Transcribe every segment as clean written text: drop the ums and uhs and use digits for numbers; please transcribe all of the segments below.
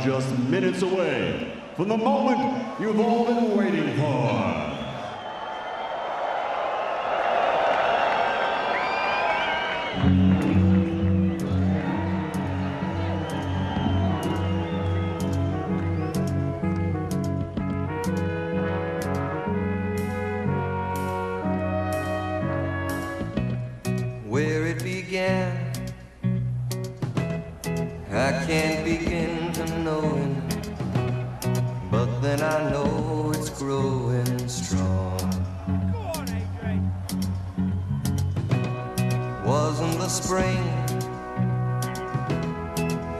just minutes away from the moment you've all been waiting for. Where it began, I can't begin to know it, but then I know it's growing strong. Wasn't the spring,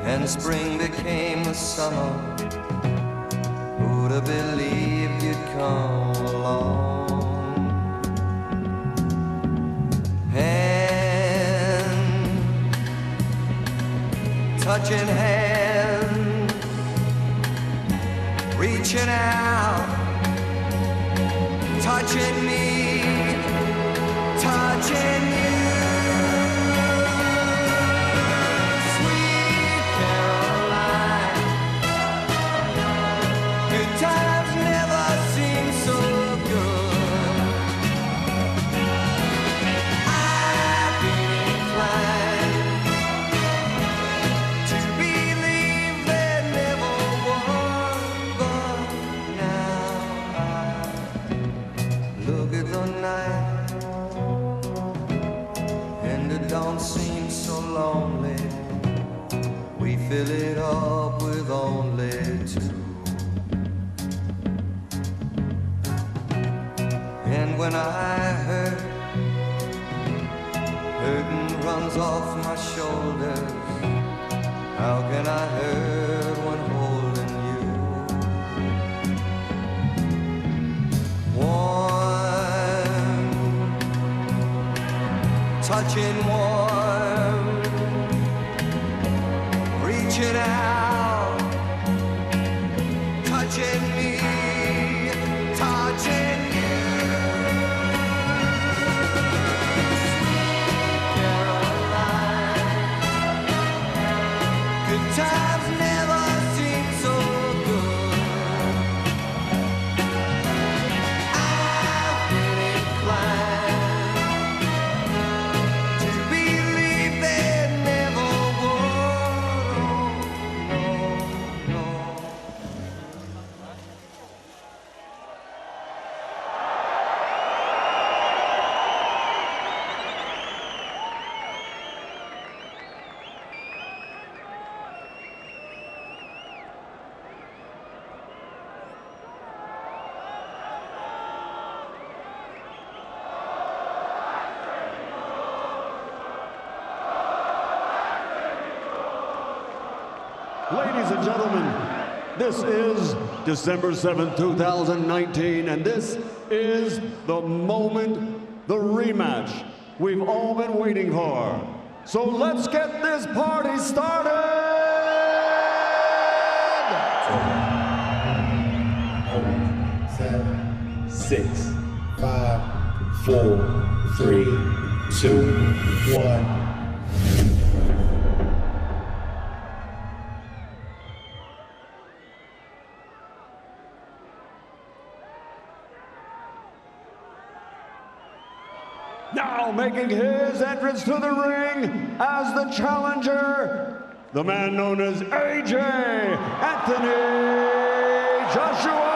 and spring became the summer. Who'd have believed you'd come along? Touching hands, reaching out, touching me, touching you. Sweet Caroline, good times never seem so good. I've been inclined to believe there never was, but now I look at the night and it don't seem so lonely. We fill it up with only two. And when I hurt, hurting runs off my shoulders. How can I hurt when holding you? Warm, touching warm, reaching out, touching me, touching you. Caroline, good times never seem so good. I've been inclined to believe there never was. Oh, no, no. Ladies and gentlemen, this is December 7th, 2019, and this is the moment, the rematch we've all been waiting for. So let's get this party started! 7, 6, 5, 4, 3, 2, 1. Now making his entrance to the ring as the challenger, the man known as AJ Anthony Joshua.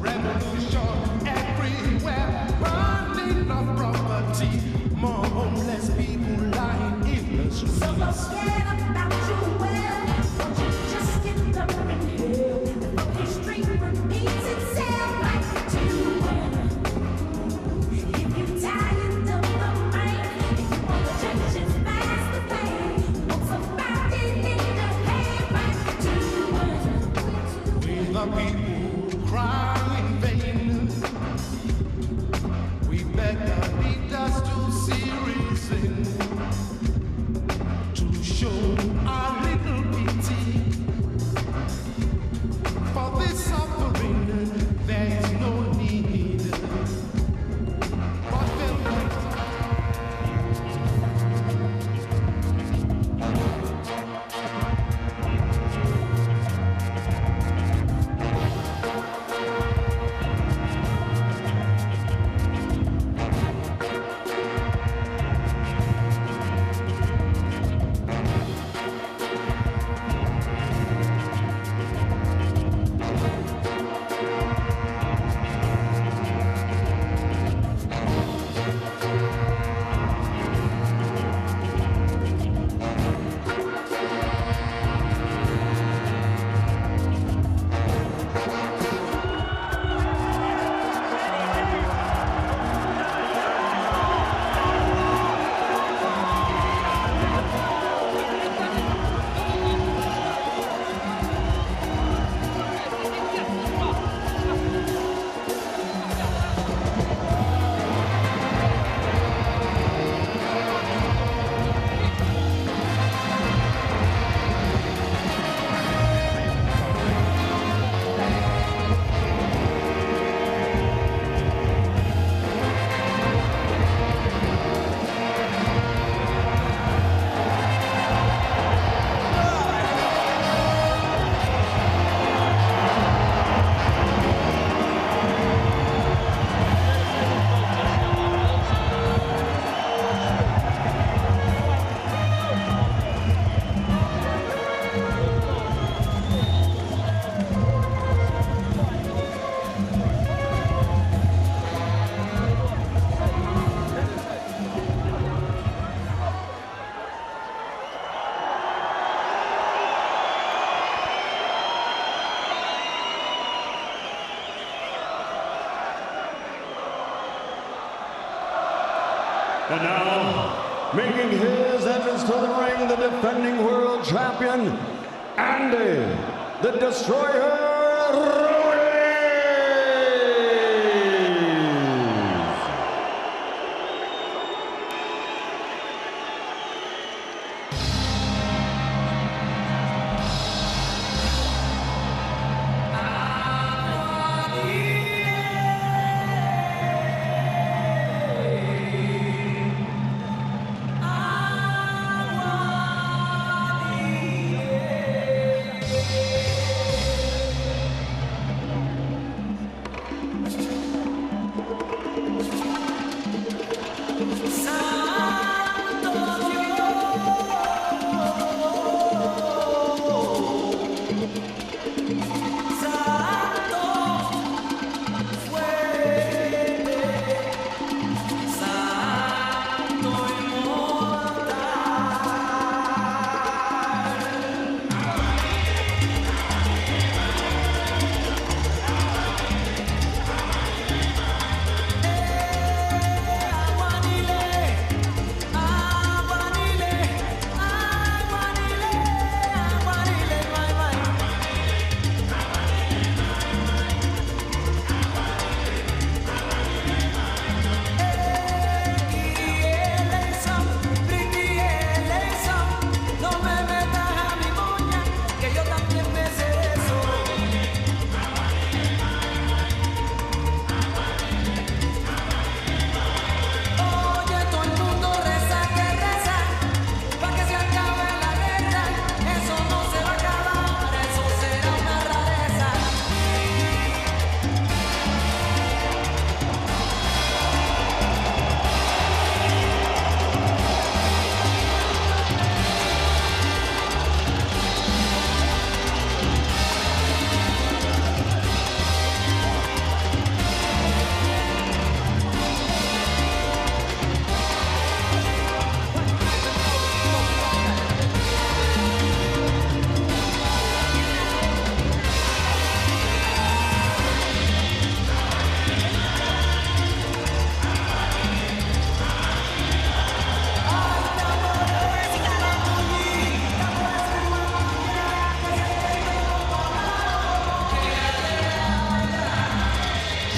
Revolution everywhere. And now, making his entrance to the ring, the defending world champion, Andy, the Destroyer Ruiz.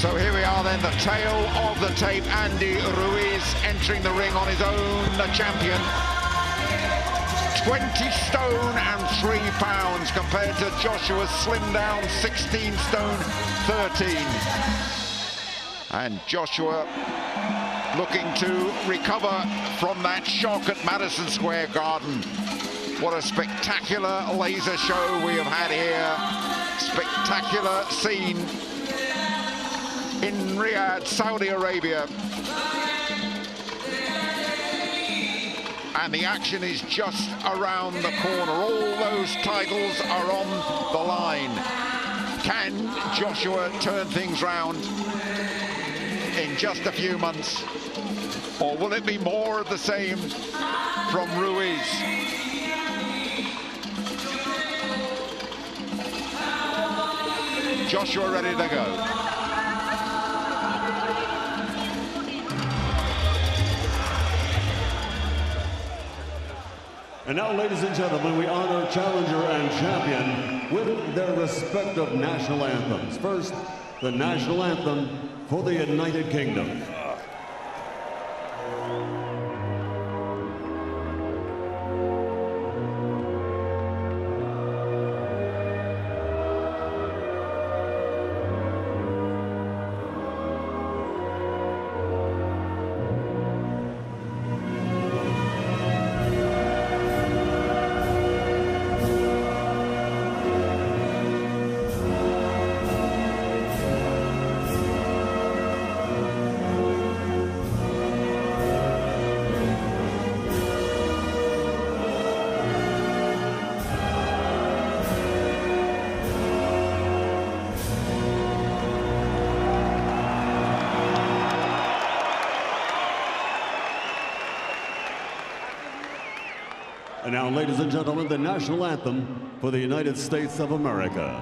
So here we are then, the tail of the tape. Andy Ruiz entering the ring on his own, the champion. 20 stone and 3 pounds compared to Joshua's slimmed down 16 stone 13. And Joshua looking to recover from that shock at Madison Square Garden. What a spectacular laser show we have had here. Spectacular scene in Riyadh, Saudi Arabia. And the action is just around the corner. All those titles are on the line. Can Joshua turn things round in just a few months? Or will it be more of the same from Ruiz? Joshua ready to go. And now, ladies and gentlemen, we honor challenger and champion with their respective national anthems. First, the national anthem for the United Kingdom. And now, ladies and gentlemen, the national anthem for the United States of America.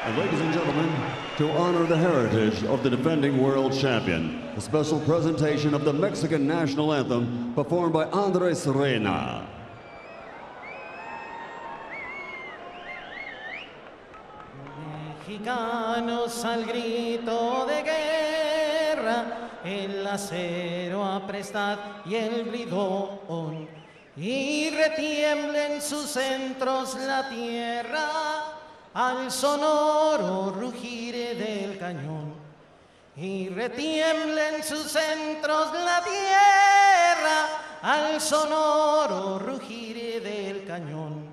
And ladies and gentlemen, to honor the heritage of the defending world champion, a special presentation of the Mexican national anthem performed by Andres Reina. Mexicanos al grito de guerra, el acero aprestad y el bridón, y retiembla en sus centros la tierra al sonoro rugir del cañón. Y retiembla en sus centros la tierra al sonoro rugir del cañón.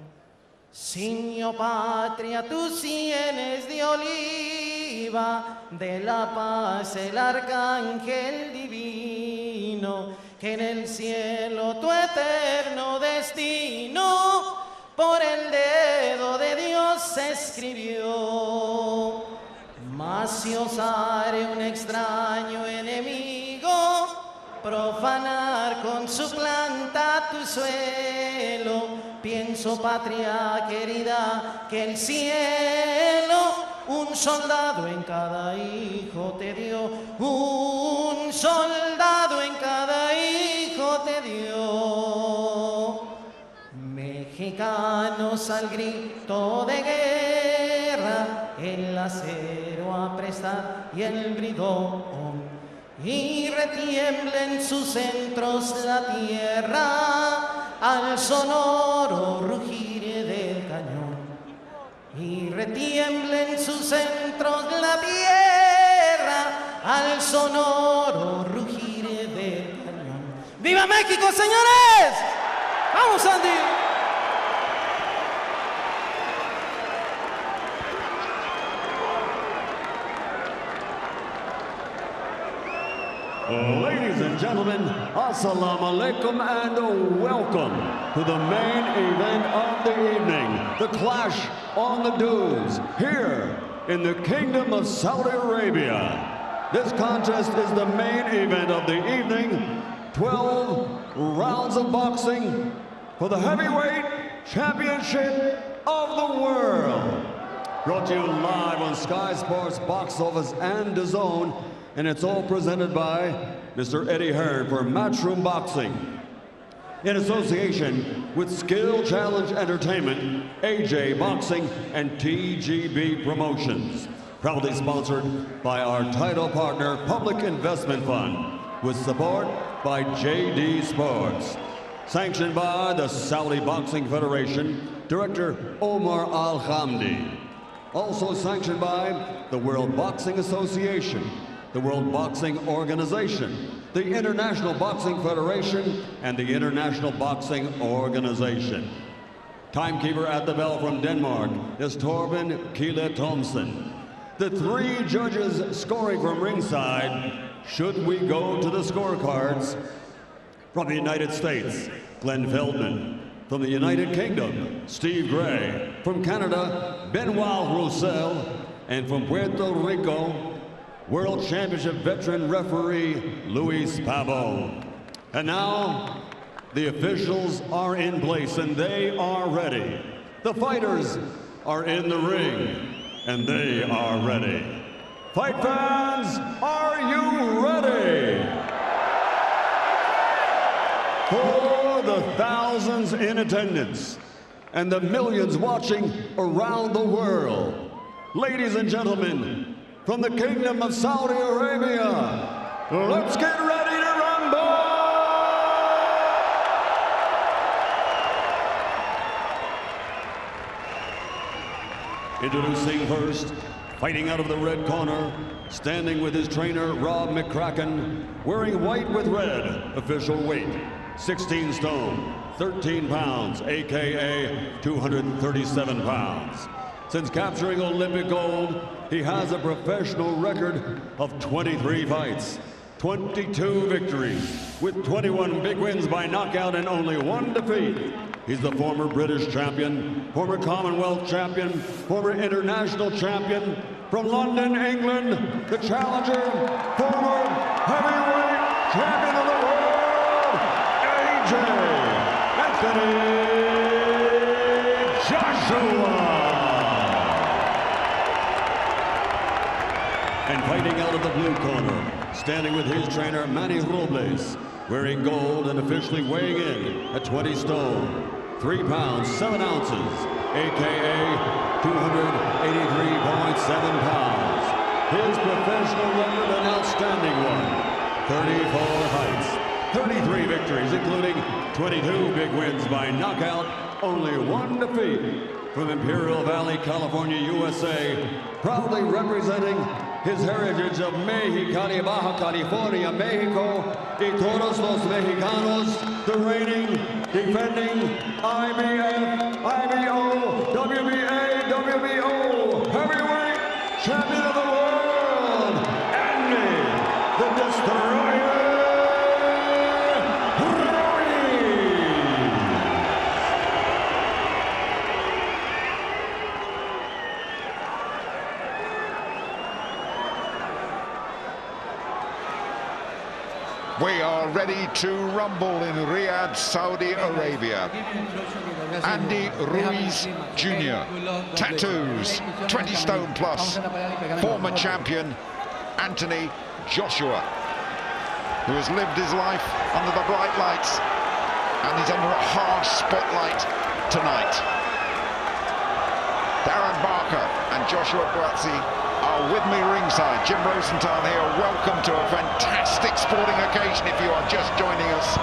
Ciño patria, tus sienes de oliva, de la paz el arcángel divino, que en el cielo tu eterno destino por el dedo de Dios escribió. Mas si osare un extraño enemigo profanar con su planta tu suelo, pienso, patria querida, que el cielo un soldado en cada hijo te dio, un soldado en cada hijo te dio. Mexicanos al grito de guerra, el acero aprestar y el bridón, y retiembla en sus centros la tierra al sonoro rugir del cañón. Y retiembla en sus centros la tierra al sonoro rugir del cañón. ¡Viva México, señores! ¡Vamos, Andy! Ladies and gentlemen, assalamu alaikum and welcome to the main event of the evening, the Clash on the Dunes, here in the Kingdom of Saudi Arabia. This contest is the main event of the evening, 12 rounds of boxing for the heavyweight championship of the world. Brought to you live on Sky Sports Box Office and DAZN, and it's all presented by Mr. Eddie Hearn for Matchroom Boxing, in association with Skill Challenge Entertainment, AJ Boxing, and TGB Promotions. Proudly sponsored by our title partner, Public Investment Fund, with support by JD Sports. Sanctioned by the Saudi Boxing Federation, Director Omar Al-Hamdi. Also sanctioned by the World Boxing Association, the World Boxing Organization, the International Boxing Federation, and the International Boxing Organization. Timekeeper at the bell from Denmark is Torben Kile Thomsen. The three judges scoring from ringside, should we go to the scorecards, from the United States, Glenn Feldman. From the United Kingdom, Steve Gray. From Canada, Benoit Roussel. And from Puerto Rico, World Championship veteran referee Luis Pavo. And now, the officials are in place and they are ready. The fighters are in the ring and they are ready. Fight fans, are you ready? For the thousands in attendance and the millions watching around the world, ladies and gentlemen, from the Kingdom of Saudi Arabia, let's get ready to rumble! Introducing first, fighting out of the red corner, standing with his trainer Rob McCracken, wearing white with red, official weight, 16 stone, 13 pounds, aka 237 pounds. Since capturing Olympic gold, he has a professional record of 23 fights, 22 victories, with 21 big wins by knockout and only 1 defeat. He's the former British champion, former Commonwealth champion, former international champion, from London, England, the challenger, former heavyweight champion of the world, AJ Anthony Joshua. And fighting out of the blue corner, standing with his trainer Manny Robles, wearing gold and officially weighing in at 20 stone, 3 pounds 7 ounces, aka 283.7 pounds. His professional record, an outstanding one: 34 fights, 33 victories, including 22 big wins by knockout, only 1 defeat. From Imperial Valley, California, USA, proudly representing his heritage of Mexicali, Baja California, Mexico, y todos los mexicanos, the reigning, defending IBF, IBO, WBA, WBO heavyweight champion of the world, Andy, the Destroyer, Ruiz. We are ready to rumble in Riyadh, Saudi Arabia. Andy Ruiz Jr., tattoos, 20 stone plus, former champion Anthony Joshua, who has lived his life under the bright lights and is under a harsh spotlight tonight. Darren Barker and Joshua Buatsi are with me ringside. Jim Rosenthal here. Welcome to a fantastic sporting occasion if you are just joining us.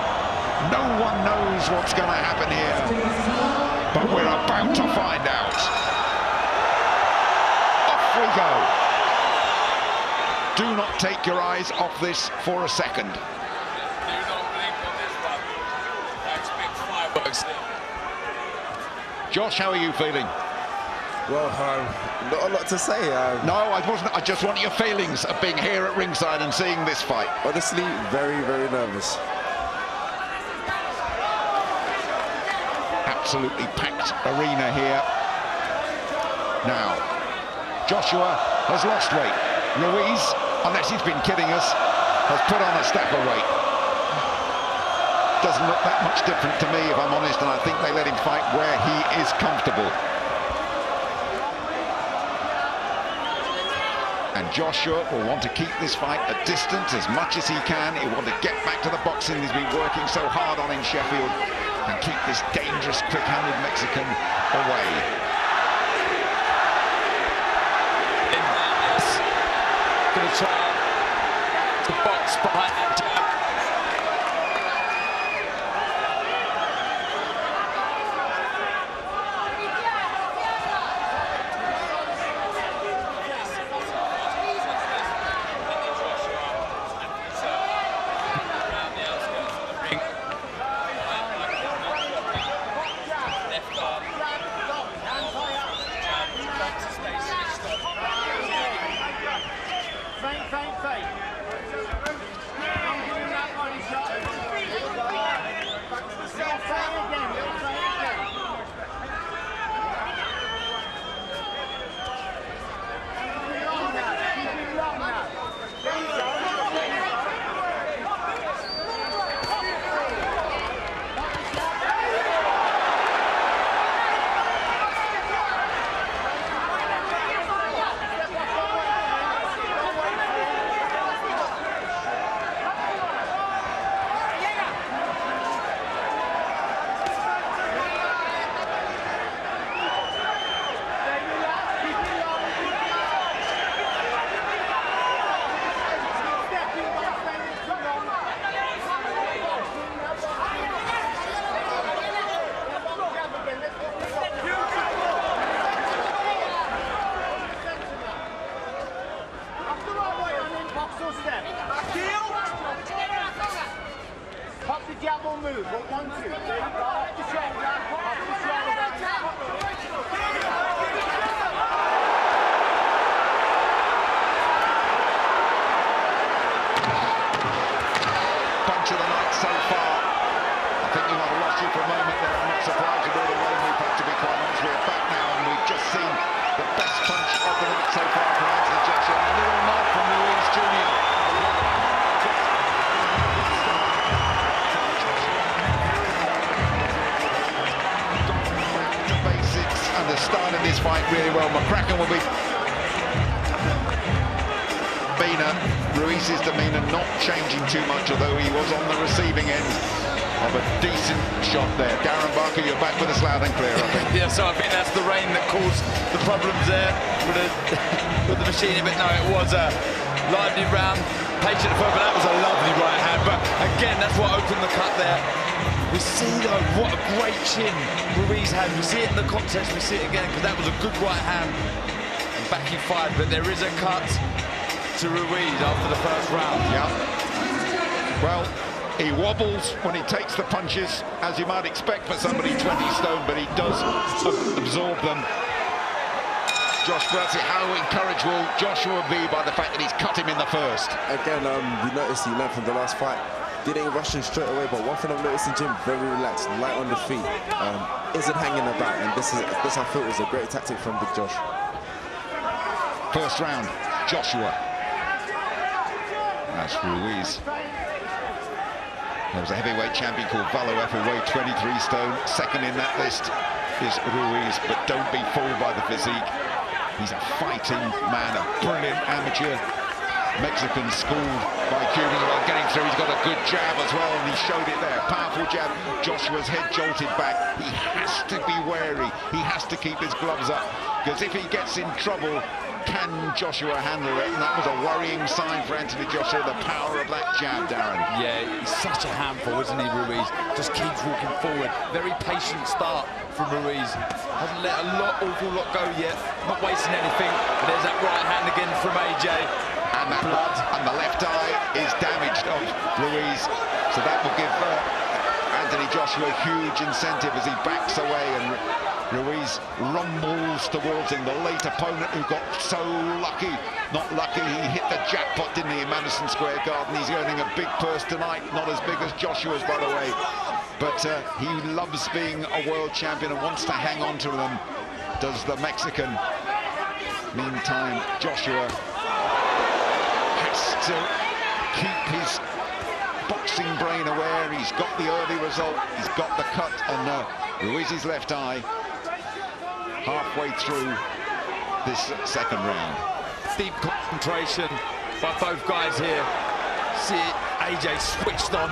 No one knows what's going to happen here, but we're about to find out. Off we go. Do not take your eyes off this for a second. Josh, how are you feeling? Well, not a lot to say. No, I wasn't. I just want your feelings of being here at ringside and seeing this fight. Honestly, very, very nervous. Absolutely packed arena here. Now, Joshua has lost weight. Ruiz, unless he's been kidding us, has put on a stack of weight. Doesn't look that much different to me, if I'm honest, and I think they let him fight where he is comfortable. And Joshua will want to keep this fight a distance as much as he can. He'll want to get back to the boxing he's been working so hard on in Sheffield and keep this dangerous, quick-handed Mexican away. Going to try to box behind that jab. Move, 1, 2, up the shoulder, up the shoulder. Punch of the night so far. I think we might have lost you for a moment there. I'm not surprised with all the rain we've had, to be quite honest. We're back now and we've just seen the best punch of the night so far from Anthony Joshua. A little nod from Ruiz Jr. And the start of this fight really well. McCracken will be demeanour, Ruiz's demeanour not changing too much, although he was on the receiving end of a decent shot there. Darren Barker, you're back with us loud and clear, I think. Yeah, so I think that's the rain that caused the problems there with the machine. But no, it was a lively round, patient at first, but that was a lovely right hand. But again, that's what opened the cut there. We see though what a great chin Ruiz had. We see it in the contest, we see it again, because that was a good right hand. And back he fired, but there is a cut to Ruiz after the first round. Yeah. Well, he wobbles when he takes the punches, as you might expect for somebody 20 stone, but he does absorb them. Josh Buatsi, how encouraged will Joshua be by the fact that he's cut him in the first? Again, we noticed he learned from the last fight. Didn't rush him straight away, but one thing I've noticed in Jim, very relaxed, light on the feet, isn't hanging about, and this I feel was a great tactic from Big Josh. First round, Joshua. That's Ruiz. There was a heavyweight champion called Valoef who weighed 23 stone. Second in that list is Ruiz, but don't be fooled by the physique. He's a fighting man, a brilliant amateur. Mexican schooled by Cuban while getting through. He's got a good jab as well, and he showed it there. Powerful jab. Joshua's head jolted back. He has to be wary. He has to keep his gloves up, because if he gets in trouble, can Joshua handle it? And that was a worrying sign for Anthony Joshua, the power of that jab, Darren. Yeah, he's such a handful, isn't he, Ruiz? Just keeps walking forward. Very patient start from Ruiz. Hasn't let awful lot go yet. Not wasting anything. But there's that right hand again from AJ. And that blood, and the left eye is damaged of Ruiz. So that will give Anthony Joshua a huge incentive as he backs away, and Ruiz rumbles towards him, the late opponent who got so lucky. Not lucky, he hit the jackpot, didn't he, in Madison Square Garden. He's earning a big purse tonight, not as big as Joshua's, by the way. But he loves being a world champion and wants to hang on to them, does the Mexican. Meantime, Joshua has to keep his boxing brain aware. He's got the early result, he's got the cut on Ruiz's left eye. Halfway through this second round. Deep concentration by both guys here. See AJ switched on,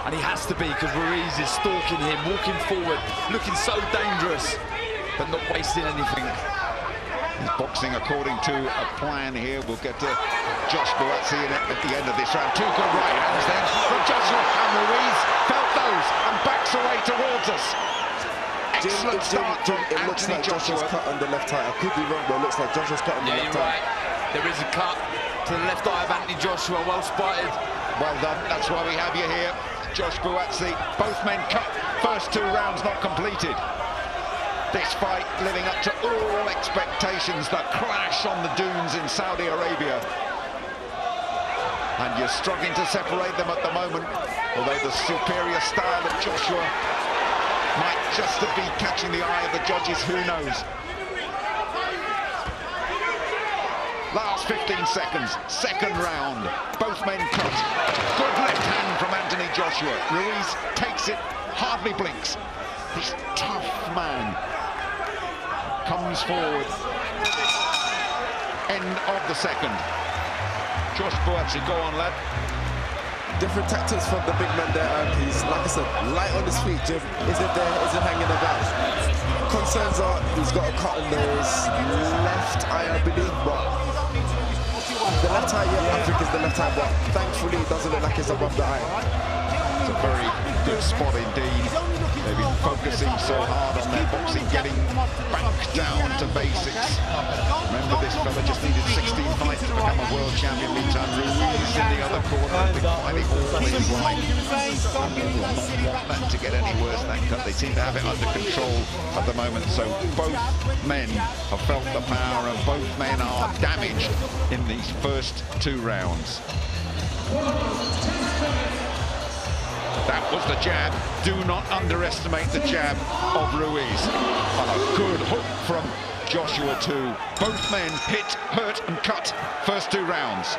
and he has to be, because Ruiz is stalking him, walking forward, looking so dangerous, but not wasting anything. He's boxing according to a plan here. We'll get to Josh Buatsi at the end of this round. Two good right hands then from Joshua, and Ruiz felt those and backs away towards us. Excellent start from It looks like Joshua's cut on the left eye. I could be wrong, but it looks like Joshua's cut on the left eye. Right. There is a cut to the left eye of Anthony Joshua. Well spotted. Well done. That's why we have you here, Josh Buatsi. Both men cut. First two rounds not completed. This fight living up to all expectations. The clash on the dunes in Saudi Arabia. And you're struggling to separate them at the moment, although the superior style of Joshua might just be catching the eye of the judges, who knows. Last 15 seconds, second round, both men cut. Good left hand from Anthony Joshua. Ruiz takes it, hardly blinks. This tough man comes forward. End of the second. Josh Buatsi, go on, lad. Different tactics from the big man there, and he's, like I said, light on his feet. Jim isn't there, isn't hanging about. Concerns are he's got a cut on his left eye, I believe, but the left eye, yeah, I think it's the left eye, but thankfully it doesn't look like it's above the eye. It's a very good spot indeed. They've been focusing so hard on their boxing, getting back down to basics. Remember, this fella just needed 16 fights to become a world champion. Meantime, Ruiz in the other corner, declining all his right. Will not want that to get any worse, that cut. They seem to have it under control at the moment. So both men have felt the power, and both men are damaged in these first two rounds. That was the jab. Do not underestimate the jab of Ruiz. And a good hook from Joshua too. Both men hit, hurt and cut first two rounds.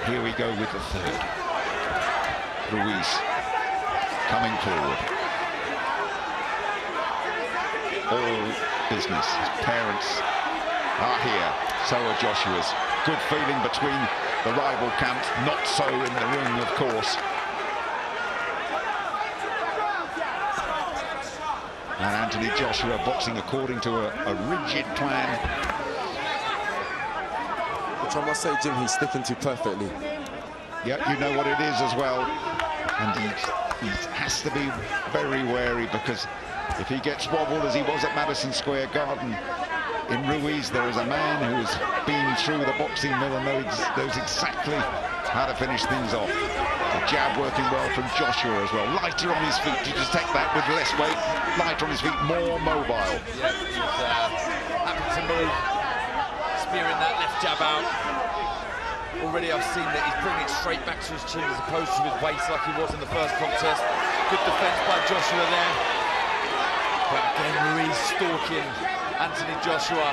Here we go with the third. Ruiz coming forward. All business. His parents are here. So are Joshua's. Good feeling between the rival camps, not so in the ring, of course. And Anthony Joshua boxing according to a rigid plan. Which I must say, Jim, he's sticking to perfectly. Yeah, you know what it is as well. And he has to be very wary, because if he gets wobbled as he was at Madison Square Garden, in Ruiz, there is a man who has been through the boxing mill and knows exactly how to finish things off. The jab working well from Joshua as well. Lighter on his feet to detect that with less weight. Lighter on his feet, more mobile. Yeah, he's happy to move, spearing that left jab out. Already I've seen that he's bringing it straight back to his chin as opposed to his waist like he was in the first contest. Good defense by Joshua there. But again, Ruiz stalking Anthony Joshua.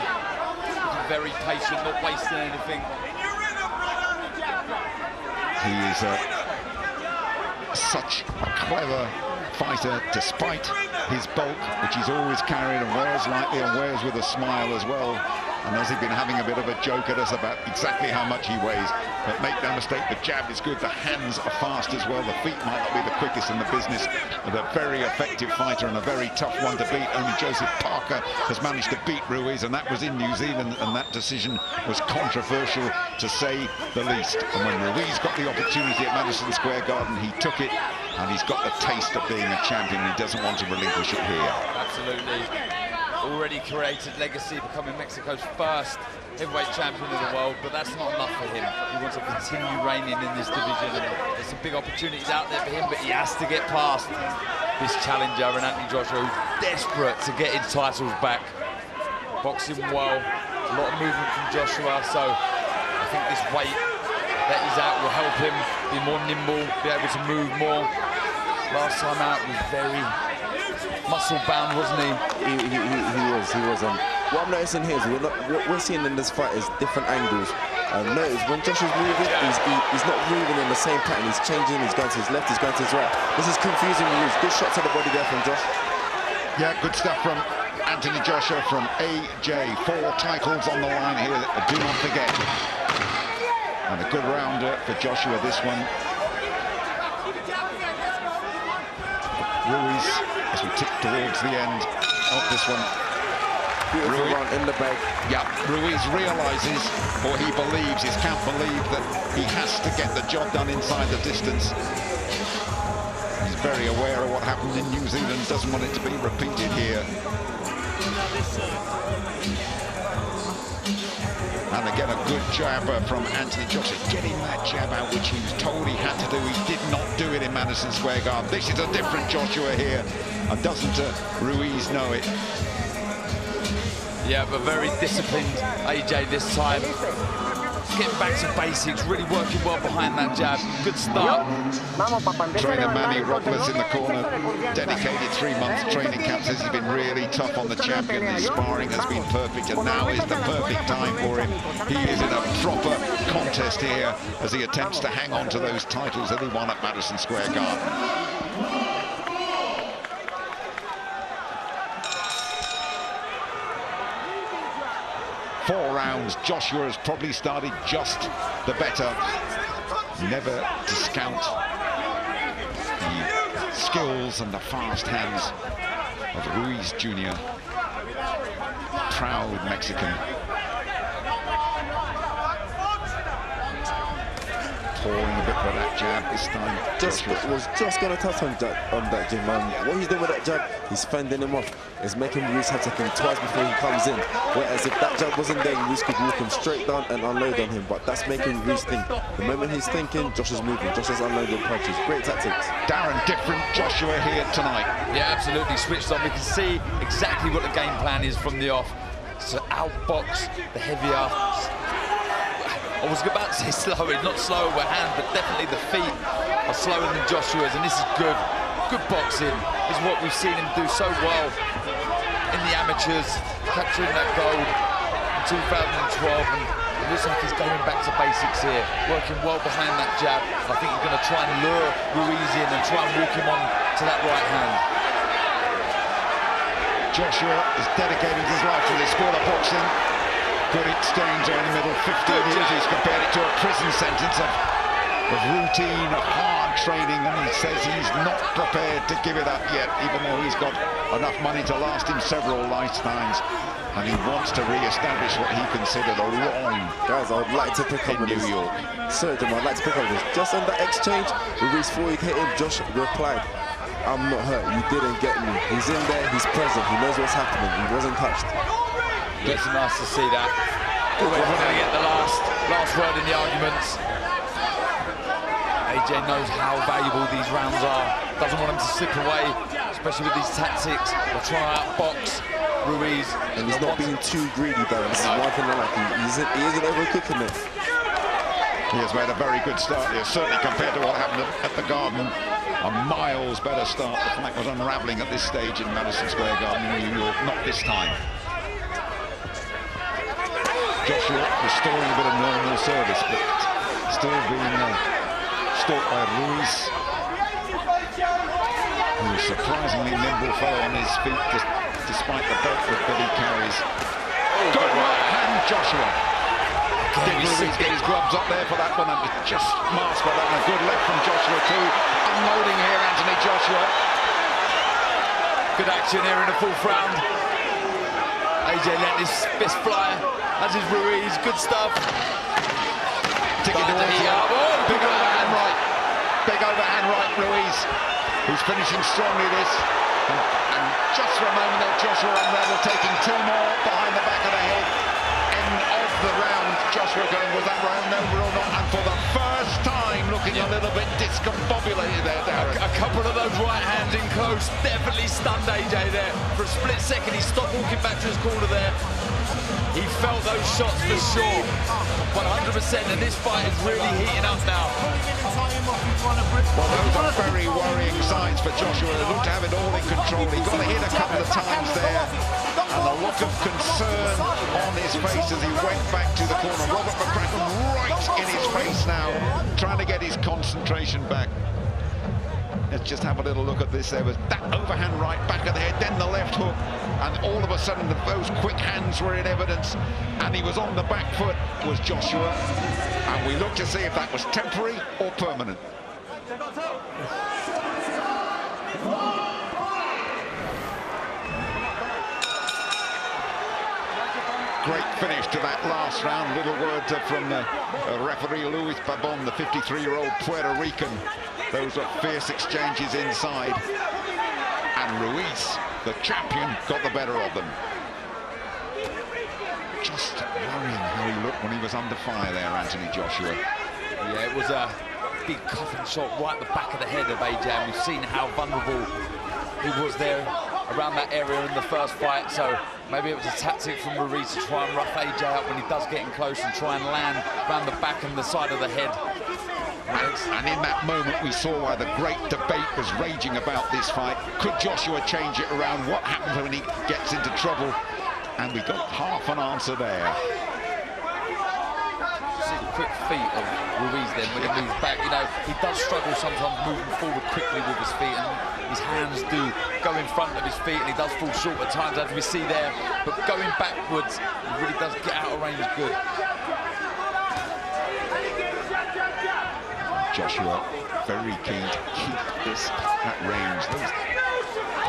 Looking very patient, not wasting anything. He is such a clever fighter, despite his bulk, which he's always carried and wears lightly and wears with a smile as well. And has he been having a bit of a joke at us about exactly how much he weighs. But make no mistake, the jab is good, the hands are fast as well, the feet might not be the quickest in the business, but a very effective fighter and a very tough one to beat. Only Joseph Parker has managed to beat Ruiz, and that was in New Zealand, and that decision was controversial, to say the least. And when Ruiz got the opportunity at Madison Square Garden, he took it, and he's got the taste of being a champion, and he doesn't want to relinquish it here. Absolutely. Already created legacy, becoming Mexico's first heavyweight champion of the world, but that's not enough for him. He wants to continue reigning in this division, and there's some big opportunities out there for him, but he has to get past this challenger, and Anthony Joshua, who's desperate to get his titles back. Boxing well, a lot of movement from Joshua, so I think this weight that he's at will help him be more nimble, be able to move more. Last time out was very muscle-bound, wasn't he? He was. What I'm noticing here is what we're seeing in this fight is different angles. Notice when Josh is moving, he's not moving in the same pattern. He's changing, he's going to his left, he's going to his right. This is confusing Ruiz. Good shot to the body there from Josh. Yeah, good stuff from Anthony Joshua, from AJ. 4 titles on the line here, do not forget. And a good rounder for Joshua, this one. Ruiz, as we tick towards the end of this one. Beautiful run in the bag. Yeah, Ruiz realizes, or he believes, his camp believe, that he has to get the job done inside the distance. He's very aware of what happened in New Zealand, doesn't want it to be repeated here. And again, a good jabber from Anthony Joshua, getting that jab out, which he was told he had to do. He did not do it in Madison Square Garden. This is a different Joshua here, and doesn't Ruiz know it? Yeah, but very disciplined AJ this time. Getting back to basics, really working well behind that jab. Good start. Trainer Manny Robles in the corner, dedicated 3 months training camp, says he's been really tough on the champion. His sparring has been perfect, and now is the perfect time for him. He is in a proper contest here as he attempts to hang on to those titles that he won at Madison Square Garden. 4 rounds, Joshua has probably started just the better. Never discount the skills and the fast hands of Ruiz Jr. Proud Mexican. Pouring a bit for that jab this time. Was just going to touch on that, Jim. What he's doing with that jab, he's fending him off. It's making Ruiz have to think twice before he comes in. Whereas if that jab wasn't there, Ruiz could walk him straight down and unload on him. But that's making Ruiz think. The moment he's thinking, Josh is moving. Josh is unloading punches. Great tactics. Darren, different Joshua here tonight. Yeah, absolutely switched on. We can see exactly what the game plan is from the off. So outbox the heavier. I was about to say slower, not slower with hand, but definitely the feet are slower than Joshua's, and this is good. Good boxing. This is what we've seen him do so well in the amateurs, capturing that gold in 2012, and it looks like he's going back to basics here, working well behind that jab. I think he's going to try and lure Ruiz in and try and walk him on to that right hand. Joshua is dedicating his life to the sport of boxing. Good exchange there in the middle. 15 years. He's compared it to a prison sentence of routine, of hard training, and he says he's not prepared to give it up yet, even though he's got enough money to last him several lifetimes. And he wants to re-establish what he considered a wrong. Guys, I would like to pick up on New York. Sorry, Jim, I'd like to pick up on this. Just on that exchange, Ruiz before he hit him, Josh replied, "I'm not hurt, you didn't get me." He's in there, he's present, he knows what's happening, he wasn't touched. It's nice to see that. Always wanting to get the last word in the arguments. AJ knows how valuable these rounds are. Doesn't want them to slip away, especially with these tactics. They'll try to outbox Ruiz. And he's not being too greedy, though. This is one thing I like. He isn't overcooking it. He has made a very good start here, certainly compared to what happened at the Garden. A miles better start. The fight was unraveling at this stage in Madison Square Garden in New York. Not this time. Joshua restoring a bit of normal service, but still being stalked by Ruiz, who's a surprisingly nimble fellow on his feet, despite the bulk that he carries. Good right hand, Joshua. Did Ruiz get his gloves up there for that one? And just masked by that. And a good left from Joshua too. Unloading here, Anthony Joshua. Good action here in the fourth round. AJ let his fist fly, as is Ruiz. Good stuff. Ticking towards the elbow. Big overhand right. Big overhand right, Ruiz. Who's finishing strongly this. And just for a moment there, Joshua unraveled, taking two more behind the back of the head. End of the round. Joshua going, was that round over or not? And for the first time, looking a little bit discombobulated there, Darren. A couple of those right hands in close definitely stunned AJ there. For a split second, he stopped walking back to his corner there. He felt those shots for sure, 100%, and this fight is really heating up now. Well, those are very worrying signs for Joshua. He looked to have it all in control. He got hit a couple of times there, and a look of concern on his face as he went back to the corner. Robert McCracken right in his face now, trying to get his concentration back. Let's just have a little look at this. There was that overhand right back of the head, then the left hook, and all of a sudden those quick hands were in evidence, and he was on the back foot, was Joshua, and we look to see if that was temporary or permanent. Great finish to that last round. Little word from referee Luis Pabon, the 53-year-old Puerto Rican. Those were fierce exchanges inside. And Ruiz, the champion, got the better of them. Just worrying how he looked when he was under fire there, Anthony Joshua. Yeah, it was a big coffin shot right at the back of the head of AJ, and we've seen how vulnerable he was there around that area in the first fight, so maybe it was a tactic from Ruiz to try and rough AJ up when he does get in close and try and land around the back and the side of the head. And in that moment we saw why the great debate was raging about this fight. Could Joshua change it around? What happens when he gets into trouble? And we got half an answer there. See the quick feet of Ruiz then when he moves back. You know, he does struggle sometimes moving forward quickly with his feet, and his hands do go in front of his feet, and he does fall short at times, as we see there. But going backwards, he really does get out of range good. Joshua very keen to keep this at range.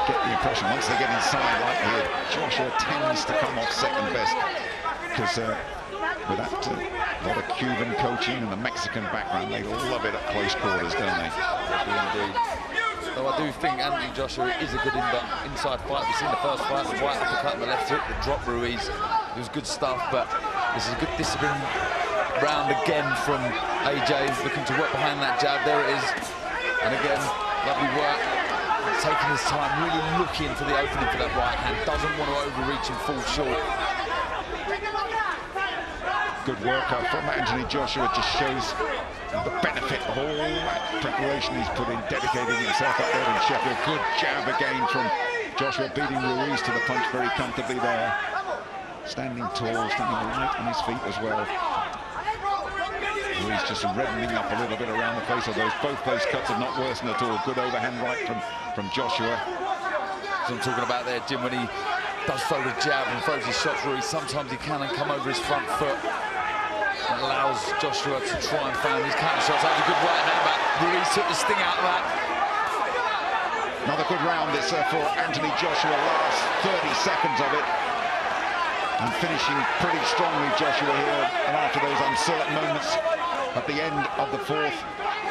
Get the impression once they get inside like here, Joshua tends to come off second best, because with that lot of Cuban coaching and the Mexican background, they love it at close quarters, don't they? They do indeed. So I do think Anthony Joshua is a good inside fight. We've seen the first fight, the right uppercut and the left hook, the drop Ruiz. It was good stuff, but this is a good discipline round again from AJ, looking to work behind that jab. There it is. And again, lovely work. Taking his time, really looking for the opening for that right hand. Doesn't want to overreach and fall short. Good work from Anthony Joshua. Just shows the benefit of all that preparation he's put in, dedicating himself up there in Sheffield. Good jab again from Joshua, beating Ruiz to the punch very comfortably there. Standing tall, standing light on his feet as well. Ruiz just reddening up a little bit around the face, although both those cuts have not worsened at all. Good overhand right from Joshua. So I'm talking about there, Jim, when he does throw the jab and throws his shots, Ruiz. Sometimes he can and come over his front foot. That allows Joshua to try and find his counter shots. That was a good right hand, but Ruiz took the sting out of that. Another good round this for Anthony Joshua, last 30 seconds of it. And finishing pretty strongly, Joshua here. And after those uncertain moments at the end of the fourth,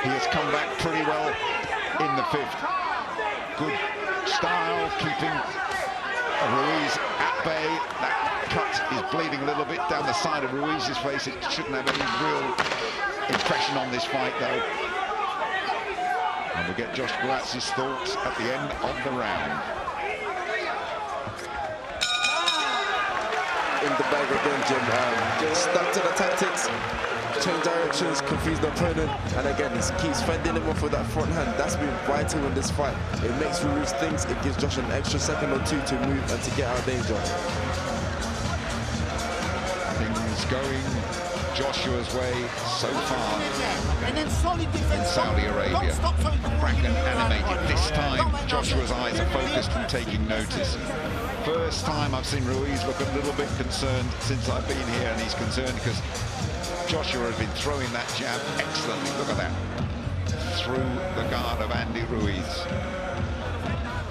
he has come back pretty well in the fifth. Good style, keeping Ruiz at bay. That cut is bleeding a little bit down the side of Ruiz's face. It shouldn't have any real impression on this fight, though. And we'll get Josh Buatz's thoughts at the end of the round. In the bag again, Jim. Stuck to the tactics, change directions, confuse the opponent, and again, he keeps fending him off with that front hand. That's been vital in this fight. It makes Ruiz think, it gives Josh an extra second or two to move and to get out of danger. Things going Joshua's way so far in Saudi Arabia. Frank and animated. This time, Joshua's eyes are focused and taking notice. First time I've seen Ruiz look a little bit concerned since I've been here, and he's concerned because Joshua has been throwing that jab excellently. Look at that. Through the guard of Andy Ruiz.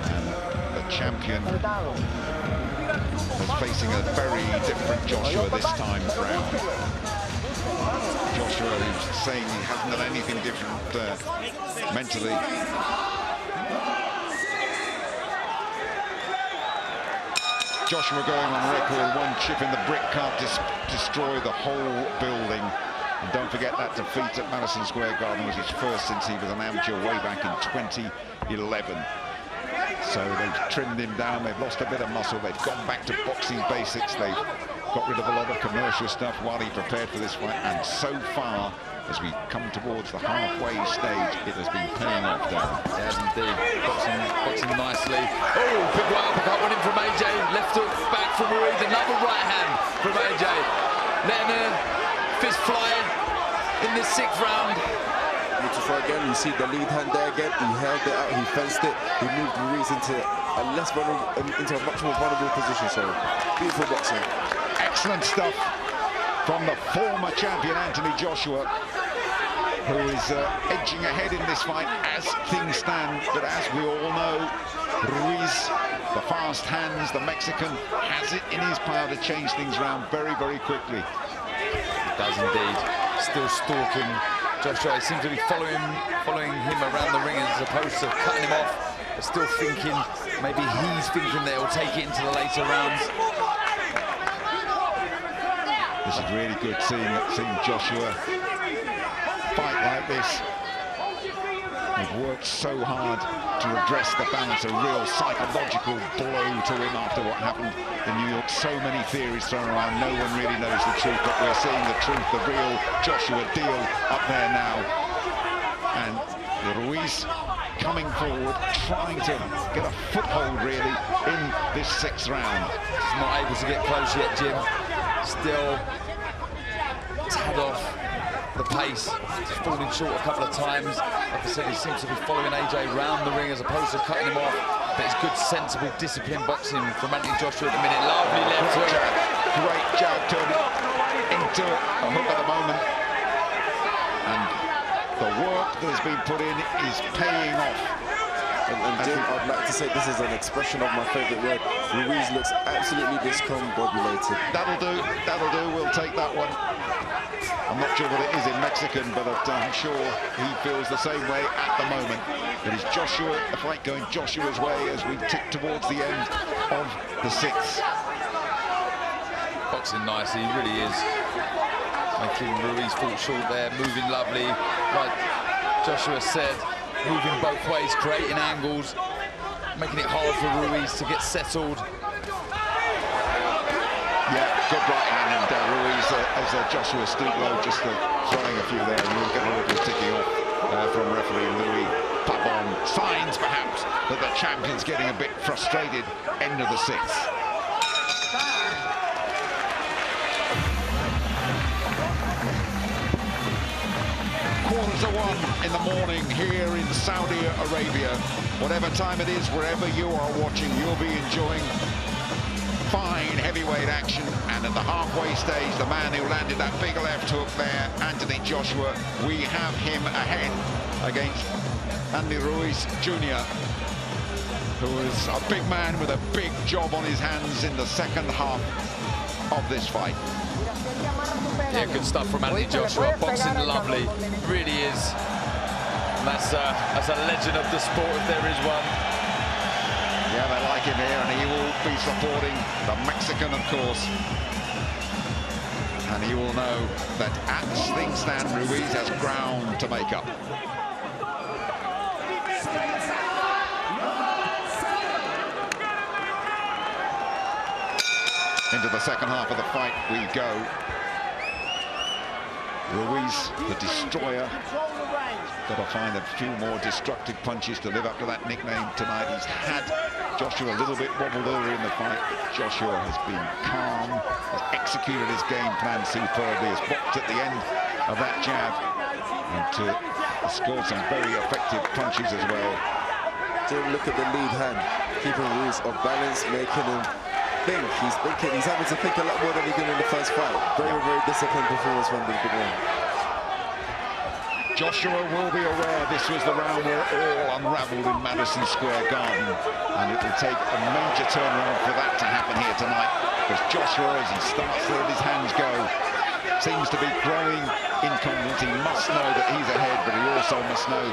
And the champion is facing a very different Joshua this time round. Joshua is saying he hasn't done anything different mentally. Joshua going on record, one chip in the brick can't destroy the whole building. And don't forget that defeat at Madison Square Garden was his first since he was an amateur way back in 2011. So they've trimmed him down, they've lost a bit of muscle, they've gone back to boxing basics, they've got rid of a lot of commercial stuff while he prepared for this fight, and so far, as we come towards the halfway stage, it has been paying off, Darren. It has indeed. Boxing nicely. Oh, big right uppercut went in from AJ. Left hook back from Ruiz. Another right hand from AJ. Letting a fist fly in this sixth round. Beautiful again. You see the lead hand there again. He held it out. He fenced it. He moved Ruiz into a much more vulnerable position. So beautiful boxing. Excellent stuff from the former champion Anthony Joshua, who is edging ahead in this fight as things stand. But as we all know, Ruiz, the fast hands, the Mexican, has it in his power to change things around very, very quickly. It does indeed. Still stalking Joshua. He seems to be following him around the ring as opposed to cutting him off. But still thinking, maybe he's thinking they'll take it into the later rounds. This is really good, seeing Joshua fight like this. They've worked so hard to redress the balance, a real psychological blow to him after what happened in New York. So many theories thrown around, no one really knows the truth, but we're seeing the truth, the real Joshua deal up there now. And Ruiz coming forward, trying to get a foothold really in this sixth round. He's not able to get close yet, Jim. Still tad off the pace. He's falling short a couple of times. Like I said, he seems to be following AJ round the ring as opposed to cutting him off. But it's good, sensible, disciplined boxing from Anthony Joshua at the minute. Lovely left hook. Great jab, turning into a hook at the moment. And the work that has been put in is paying off. And Jim, I'd like to say this is an expression of my favourite word. Ruiz looks absolutely discombobulated. That'll do, we'll take that one. I'm not sure what it is in Mexican, but I'm sure he feels the same way at the moment. It is Joshua, the fight going Joshua's way as we tick towards the end of the sixth. Boxing nicely, he really is. Making Ruiz fall short there, moving lovely. Like Joshua said, moving both ways, creating angles, making it hard for Ruiz to get settled. Yeah, good right hand, and Ruiz, as Joshua stooped low, just throwing a few there, and we'll get a little ticking off from referee Louis Pabon. Signs, perhaps, that the champion's getting a bit frustrated. End of the sixth. Quarter to 1 in the morning here in Saudi Arabia. Whatever time it is, wherever you are watching, you'll be enjoying fine heavyweight action, and at the halfway stage, the man who landed that big left hook there, Anthony Joshua, we have him ahead against Andy Ruiz Jr., who is a big man with a big job on his hands in the second half of this fight. Yeah, good stuff from Anthony Joshua. Boxing lovely, really is. And that's a legend of the sport, if there is one. Yeah, they like him here, and he will be supporting the Mexican, of course. And he will know that as things stand, Ruiz has ground to make up. Into the second half of the fight we go. Ruiz, the destroyer, got to find a few more destructive punches to live up to that nickname tonight. He's had Joshua a little bit wobbled earlier in the fight. Joshua has been calm, has executed his game plan superbly, has blocked at the end of that jab, and scored some very effective punches as well. Don't look at the lead hand, keeping Ruiz off balance, making him think. He's having to think a lot more than he did in the first fight. Very disciplined performance from the big one. Joshua will be aware this was the round where all unraveled in Madison Square Garden, and it will take a major turnaround for that to happen here tonight, because Joshua, as he starts to let his hands go, seems to be growing in confidence. He must know that he's ahead, but he also must know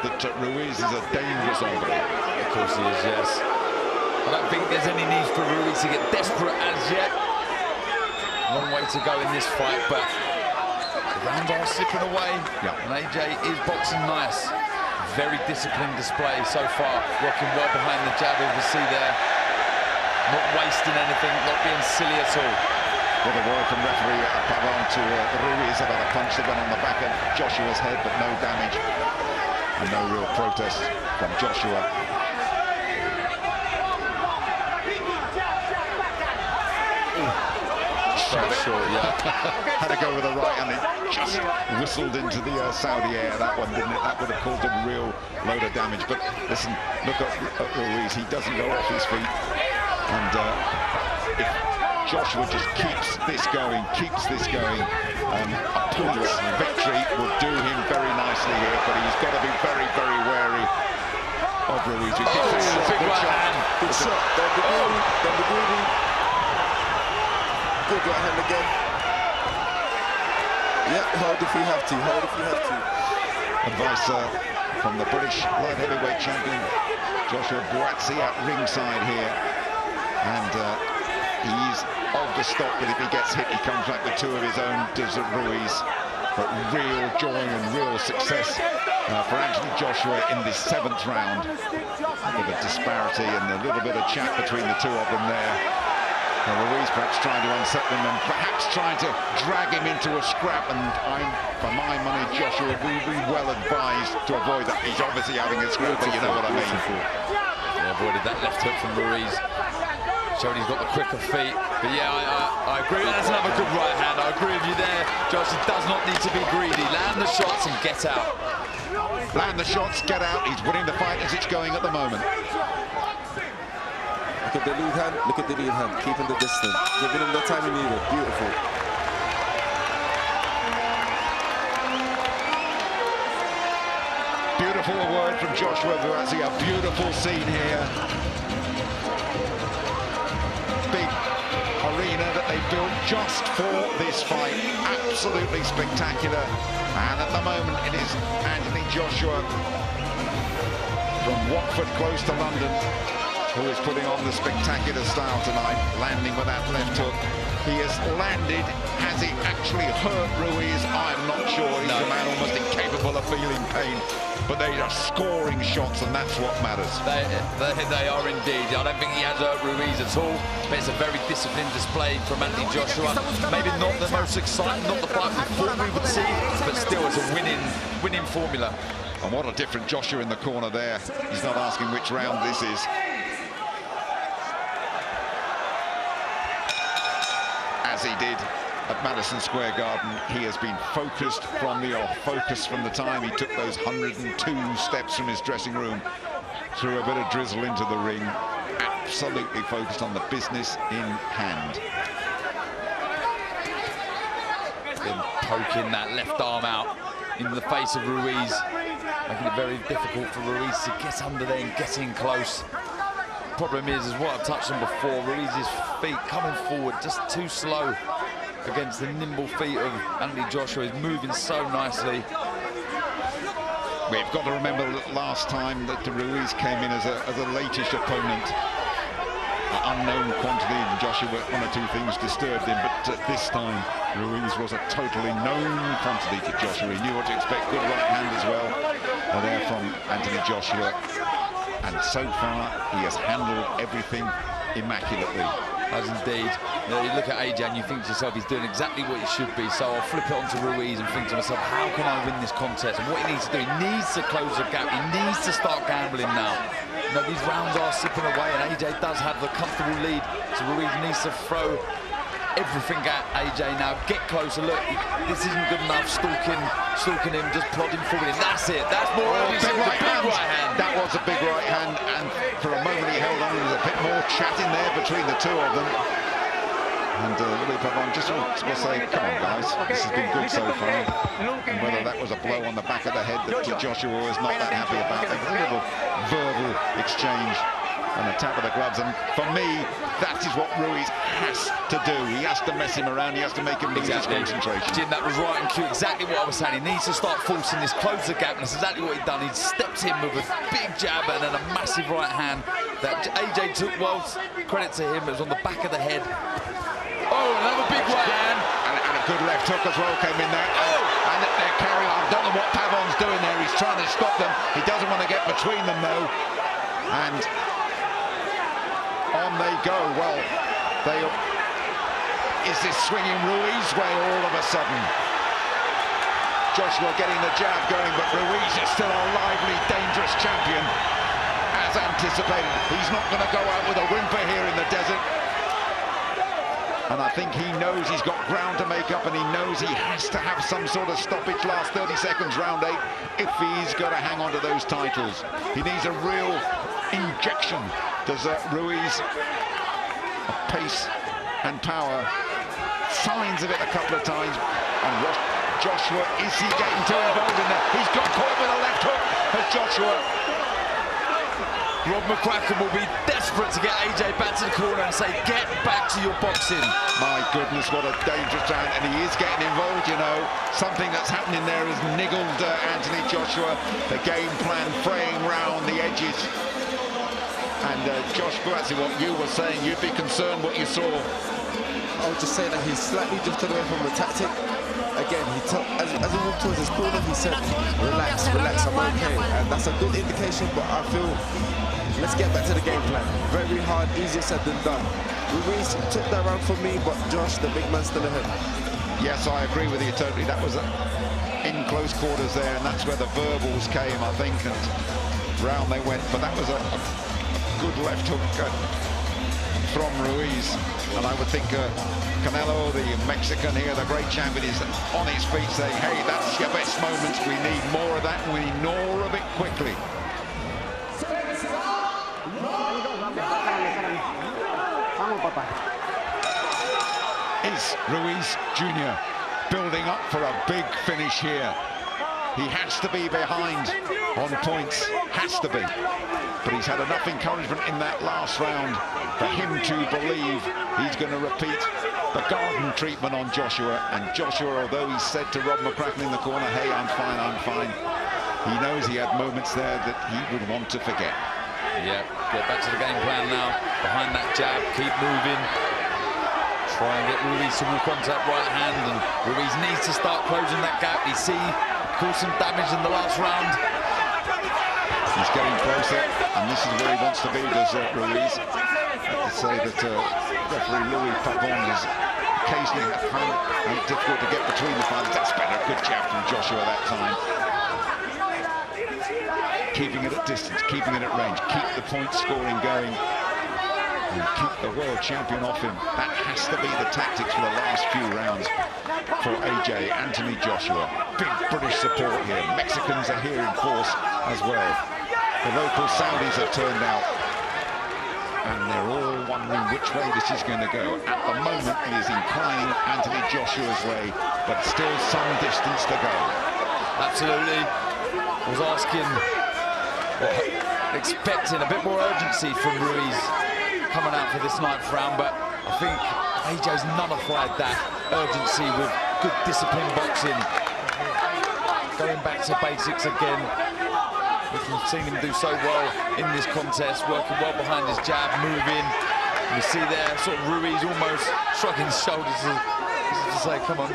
that Ruiz is a dangerous hombre. Of course he is, yes. I don't think there's any need for Ruiz to get desperate as yet. Long way to go in this fight, but the rounds are slipping away. Yeah. And AJ is boxing nice. Very disciplined display so far. Working well behind the jab, as we see there. Not wasting anything, not being silly at all. With a word from referee Pavon to Ruiz about a punch that went on the back of Joshua's head, but no damage. And no real protest from Joshua. Short, yeah. Had to go with the right, and it just whistled into the Saudi air, that one, didn't it? That would have caused a real load of damage. But listen, look at Ruiz. He doesn't go off his feet. And if Joshua just keeps this going, a pointless victory would do him very nicely here. But he's got to be very, very wary of Ruiz. Big right hand. Good shot. Don't be greedy. Good right hand again. Yep, hold if you have to, hold if you have to. Advice from the British light heavyweight champion, Joshua Buatsi, at ringside here. And he's of the stock that if he gets hit, he comes back with two of his own, does Ruiz. But real joy and real success for Anthony Joshua in this 7th round. With a disparity and a little bit of chat between the two of them there. Ruiz perhaps trying to unsettle him and perhaps trying to drag him into a scrap, and for my money, Joshua will be well advised to avoid that. He's obviously having a scrap, but you know what I mean. Yeah, avoided that left hook from Ruiz. Showing he's got the quicker feet. But yeah, I agree. That's another good right hand. I agree with you there. Joshua does not need to be greedy. Land the shots and get out. Land the shots, get out. He's winning the fight as it's going at the moment. Look at the lead hand, look at the lead hand, keeping the distance, giving him the time he needed. Beautiful. Beautiful word from Joshua Buatsi, a beautiful scene here. Big arena that they built just for this fight, absolutely spectacular. And at the moment it is Anthony Joshua from Watford, close to London, who is putting on the spectacular style tonight, landing with that left hook. He has landed. Has he actually hurt Ruiz? I'm not sure. He's a man almost incapable of feeling pain. But they are scoring shots, and that's what matters. They are indeed. I don't think he has hurt Ruiz at all. But it's a very disciplined display from Anthony Joshua. Maybe not the most exciting, not the fight we thought we would see, but still it's a winning formula. And what a different Joshua in the corner there. He's not asking which round this is. As he did at Madison Square Garden, he has been focused from the off, focused from the time he took those 102 steps from his dressing room, threw a bit of drizzle into the ring. absolutely focused on the business in hand. Then poking that left arm out in the face of Ruiz, making it very difficult for Ruiz to get under there and get in close. Problem is what I've touched on before, Ruiz's feet coming forward just too slow against the nimble feet of Anthony Joshua. He's moving so nicely. We've got to remember that last time that Ruiz came in as a latish opponent, an unknown quantity, and Joshua, one or two things disturbed him, but this time Ruiz was a totally known quantity to Joshua. He knew what to expect. Good right hand as well there from Anthony Joshua, and so far he has handled everything immaculately. As indeed. You know, you look at AJ and you think to yourself, he's doing exactly what he should be. So I'll flip it onto Ruiz and think to myself, how can I win this contest? And what he needs to do, he needs to close the gap. He needs to start gambling now. You know, these rounds are slipping away, and AJ does have the comfortable lead. So Ruiz needs to throw everything at AJ now. Get closer. Look, this isn't good enough. Stalking him, just prodding forward. And that's it. That's more. Big right hand. That was a big right hand, and for a moment he held on. There was a bit more chatting there between the two of them. And Louis Pavon just wants to say, come on guys, this has been good so far. And whether that was a blow on the back of the head that Joshua was not that happy about, a little verbal exchange and a tap of the gloves. And for me, that is what Ruiz has to do. He has to mess him around, he has to make him lose his concentration. Jim, that was right and cute, exactly what I was saying. He needs to start forcing this, close the gap, and that's exactly what he's done. He stepped in with a big jab and then a massive right hand that AJ took well. Credit to him, it was on the back of the head. Oh, another big right hand. And a good left hook as well came in there. Oh! And they're carrying on. I don't know what Pavon's doing there. He's trying to stop them. He doesn't want to get between them, though. And on they go. Well, is this swinging Ruiz way all of a sudden? Joshua getting the jab going, but Ruiz is still a lively, dangerous champion. As anticipated, he's not going to go out with a whimper here in the desert. And I think he knows he's got ground to make up, and he knows he has to have some sort of stoppage last 30 seconds, round 8, if he's going to hang on to those titles. He needs a real injection. Does Ruiz of pace and power? Signs of it a couple of times. And Joshua, is he getting too involved in that? He's got caught with a left hook as Joshua. Rob McCracken will be desperate to get AJ back to the corner and say, get back to your boxing. My goodness, what a dangerous round. And he is getting involved, you know. Something that's happening there has niggled Anthony Joshua. The game plan fraying round the edges. And Josh Buatsi, what you were saying, you'd be concerned what you saw. I would just say that he's slightly drifted away from the tactic. Again, as he walked towards his corner, he said, relax, relax, I'm okay. And that's a good indication, but I feel, let's get back to the game plan. Very hard, easier said than done. Ruiz took that round for me, but Josh, the big man, still ahead. Yes, I agree with you totally. That was in close quarters there, and that's where the verbals came, I think, and round they went. But that was a good left hook from Ruiz, and I would think Canelo, the Mexican here, the great champion, is on his feet saying, hey, that's your best moments. We need more of that, and we need more of it quickly. Is Ruiz Jr. building up for a big finish here? He has to be behind on points, has to be. But he's had enough encouragement in that last round for him to believe he's going to repeat the garden treatment on Joshua. And Joshua, although he said to Rob McCracken in the corner, hey, I'm fine, I'm fine, he knows he had moments there that he would want to forget. Yeah, get back to the game plan now. Behind that jab, keep moving. Try and get Ruiz to walk onto that right hand, and Ruiz needs to start closing that gap. You see, caused some damage in the last round. He's getting closer, and this is where he wants to be, does Ruiz. I have to say that referee Louis Pavon is occasionally found it difficult to get between the fighters. That's been a good jab from Joshua that time. Keeping it at distance, keeping it at range, keep the point scoring going, and keep the world champion off him. That has to be the tactics for the last few rounds for AJ, Anthony Joshua. Big British support here. Mexicans are here in force as well. The local Saudis have turned out. and they're all wondering which way this is going to go. At the moment, it is inclining Anthony Joshua's way, but still some distance to go. Absolutely. I was asking, expecting a bit more urgency from Ruiz coming out for this 9th round, but I think AJ's nullified that urgency with good disciplined boxing. Going back to basics again. We've seen him do so well in this contest, working well behind his jab, moving. You see there, sort of Ruiz almost shrugging his shoulders to say, come on,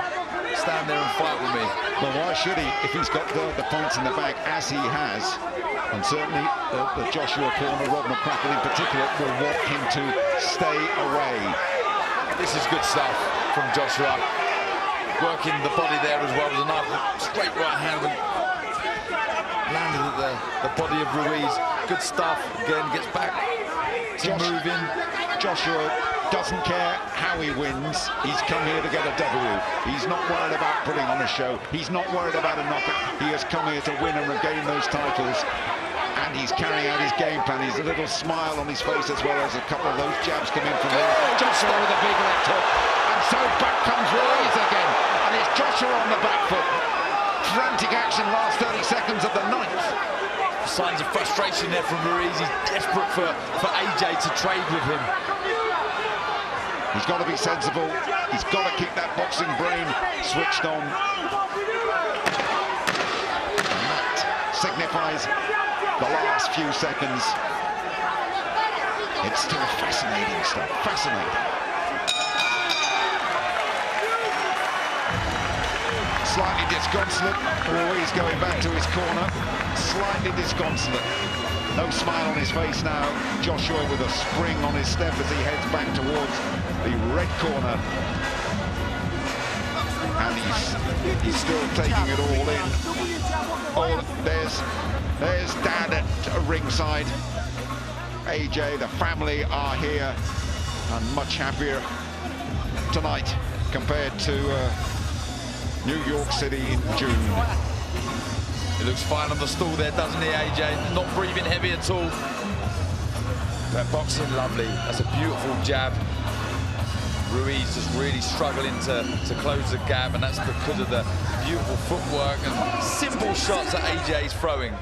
stand there and fight with me. Well, why should he if he's got the points in the bag as he has? And certainly the Joshua corner, Rob McCracken in particular, will want him to stay away. This is good stuff from Joshua. Working the body there as well with a nice straight right hand and landed at the body of Ruiz. Good stuff. Again, gets back to moving. Joshua doesn't care how he wins. He's come here to get a W. He's not worried about putting on a show. He's not worried about a knockout. He has come here to win and regain those titles. And he's carrying out his game plan. He's a little smile on his face as well as a couple of those jabs come in from there. Joshua with a big left hook. And so back comes Ruiz again. And it's Joshua on the back foot. Frantic action last 30 seconds of the 9th. Signs of frustration there from Ruiz. He's desperate for AJ to trade with him. He's got to be sensible. He's got to keep that boxing brain switched on. And that signifies the last few seconds. It's still fascinating stuff. Fascinating. Slightly disconsolate. Ruiz going back to his corner. Slightly disconsolate. No smile on his face now. Joshua with a spring on his step as he heads back towards the red corner. And he's still taking it all in. Oh, there's Dad at ringside. AJ, the family are here and much happier tonight compared to New York City in June. He looks fine on the stool there, doesn't he, AJ? Not breathing heavy at all. That boxing, lovely. That's a beautiful jab. Ruiz just really struggling to close the gap, and that's because of the beautiful footwork and simple shots that AJ is throwing.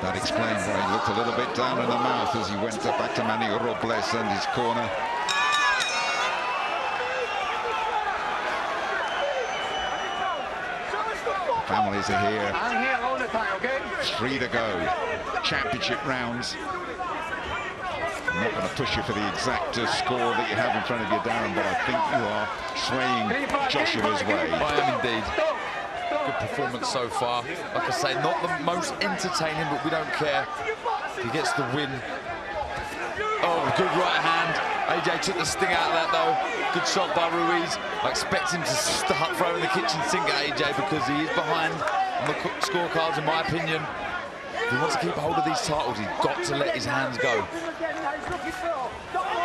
That explains why he looked a little bit down in the mouth as he went back to Manny Robles and his corner. Families are here. I'm here all the time, okay? 3 to go. Championship rounds. I'm not going to push you for the exact score that you have in front of you, Darren, but I think you are swaying Joshua's way. I am indeed. Good performance so far. Like I say, not the most entertaining, but we don't care. He gets the win. Oh, good right hand. AJ took the sting out of that, though. Good shot by Ruiz. I expect him to start throwing the kitchen sink at AJ because he is behind on the scorecards, in my opinion. If he wants to keep hold of these titles, he's got to let his hands go.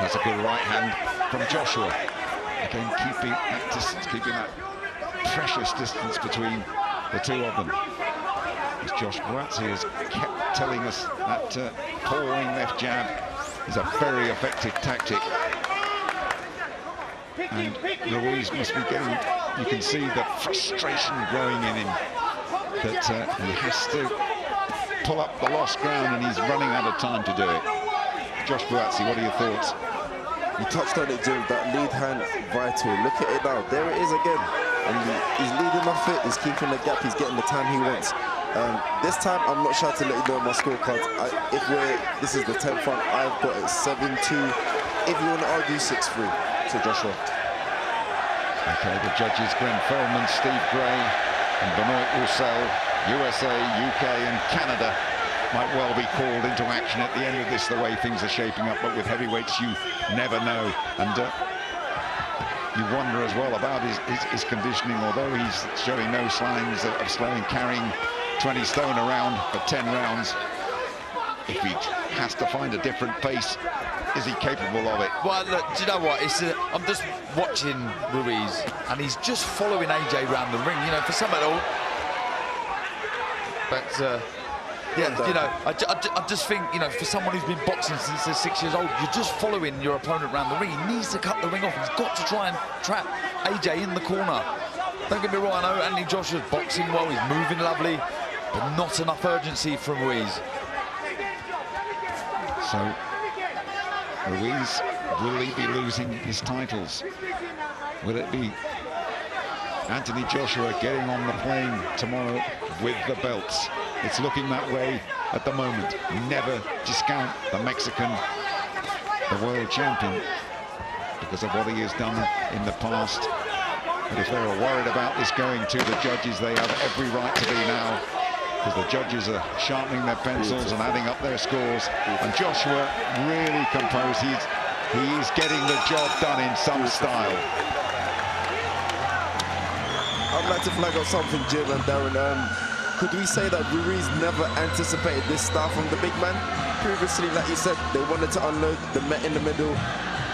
That's a good right hand from Joshua. Again, keeping that distance, keeping that precious distance between the two of them. As Josh Buatsi has kept telling us that pulling left jab is a very effective tactic. And Ruiz must be getting, you can see the frustration growing in him, that he has to pull up the lost ground and he's running out of time to do it. Josh Buatsi, what are your thoughts? You touched on it, Jim, that lead hand vital. Look at it now, there it is again. And he's leading off it, he's keeping the gap, he's getting the time he wants. This time, I'm not sure to let you know my scorecards. This is the 10th round, I've got it 7-2. If you want to argue, 6-3 to Joshua. Okay, the judges, Glenn Feldman, Steve Gray, and Benoit Roussel, USA, UK, and Canada might well be called into action at the end of this, the way things are shaping up. But with heavyweights, you never know. And you wonder as well about his conditioning, although he's showing no signs of slowing, carrying 20 stone around for 10 rounds. If he has to find a different pace, is he capable of it? Well, look, do you know what? I'm just watching Ruiz, and he's just following AJ around the ring, you know, for some at all. But Yeah, you know, I just think, you know, for someone who's been boxing since they're 6 years old, you're just following your opponent around the ring. He needs to cut the ring off. He's got to try and trap AJ in the corner. Don't get me wrong, I know Anthony Joshua's boxing well, he's moving lovely, but not enough urgency from Ruiz. So, Ruiz, will he be losing his titles? Will it be Anthony Joshua getting on the plane tomorrow with the belts? It's looking that way at the moment. Never discount the Mexican, the world champion, because of what he has done in the past. But if they are worried about this going to the judges, they have every right to be now, because the judges are sharpening their pencils and adding up their scores. And Joshua really composed. He's getting the job done in some style. I'd like to flag out something, Jim and Darren. Could we say that Ruiz never anticipated this style from the big man? Previously, like you said, they wanted to unload the Met in the middle.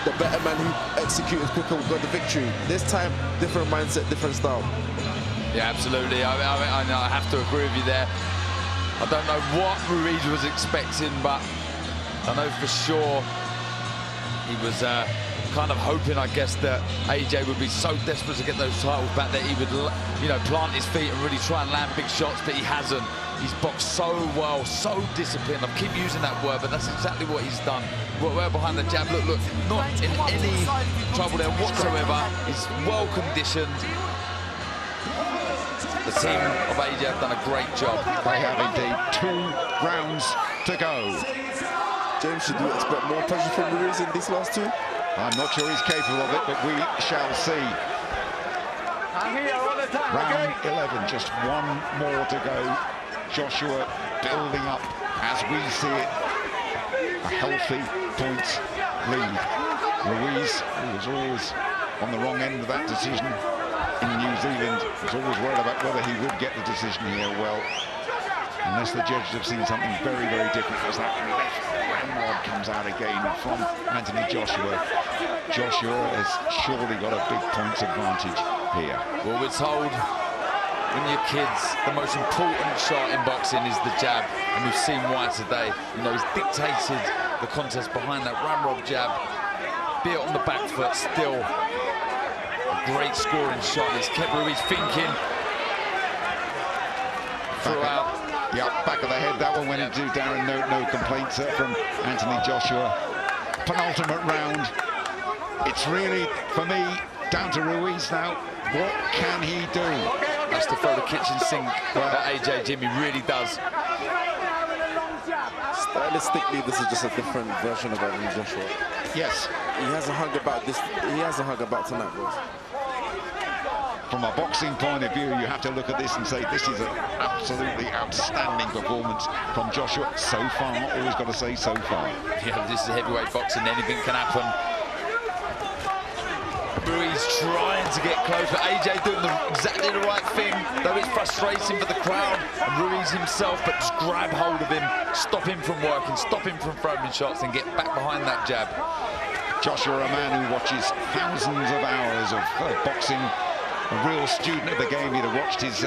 The better man who executed quicker got the victory. This time, different mindset, different style. Yeah, absolutely. I have to agree with you there. I don't know what Ruiz was expecting, but I know for sure he was kind of hoping, I guess, that AJ would be so desperate to get those titles back that he would, you know, plant his feet and really try and land big shots, but he hasn't. He's boxed so well, so disciplined. I keep using that word, but that's exactly what he's done. Well behind the jab. Look, not in any trouble there whatsoever. He's well conditioned. The team of AJ have done a great job. They have indeed. 2 rounds to go. James, should we expect more pressure from Ruiz in these last 2? I'm not sure he's capable of it, but we shall see. Round 11, just 1 more to go. Joshua building up, as we see it, a healthy points lead. Ruiz, who was always on the wrong end of that decision in New Zealand, was always worried about whether he would get the decision here. Well, unless the judges have seen something very, very different, as that left ramrod comes out again from Anthony Joshua. Joshua has surely got a big points advantage here. Well, we're told when you're kids, the most important shot in boxing is the jab, and we've seen why today. You know, he's dictated the contest behind that ramrod jab, be it on the back foot, still a great scoring shot. It's kept Ruiz thinking throughout. Yeah, back of the head, that one went into Darren. No complaints from Anthony Joshua. Penultimate round. It's really, for me, down to Ruiz now. What can he do? Has to throw the kitchen sink at AJ, Jimmy, really does. Stylistically, this is just a different version of Anthony Joshua. Yes. He hasn't hung about this. He hasn't hung about tonight, boys. From a boxing point of view, you have to look at this and say this is an absolutely outstanding performance from Joshua so far. Always got to say so far. Yeah, this is heavyweight boxing. Anything can happen. Ruiz trying to get close, but AJ doing exactly the right thing, though it's frustrating for the crowd and Ruiz himself, but just grab hold of him, stop him from working, stop him from throwing shots and get back behind that jab. Joshua, a man who watches thousands of hours of boxing, a real student of the game. He'd have watched his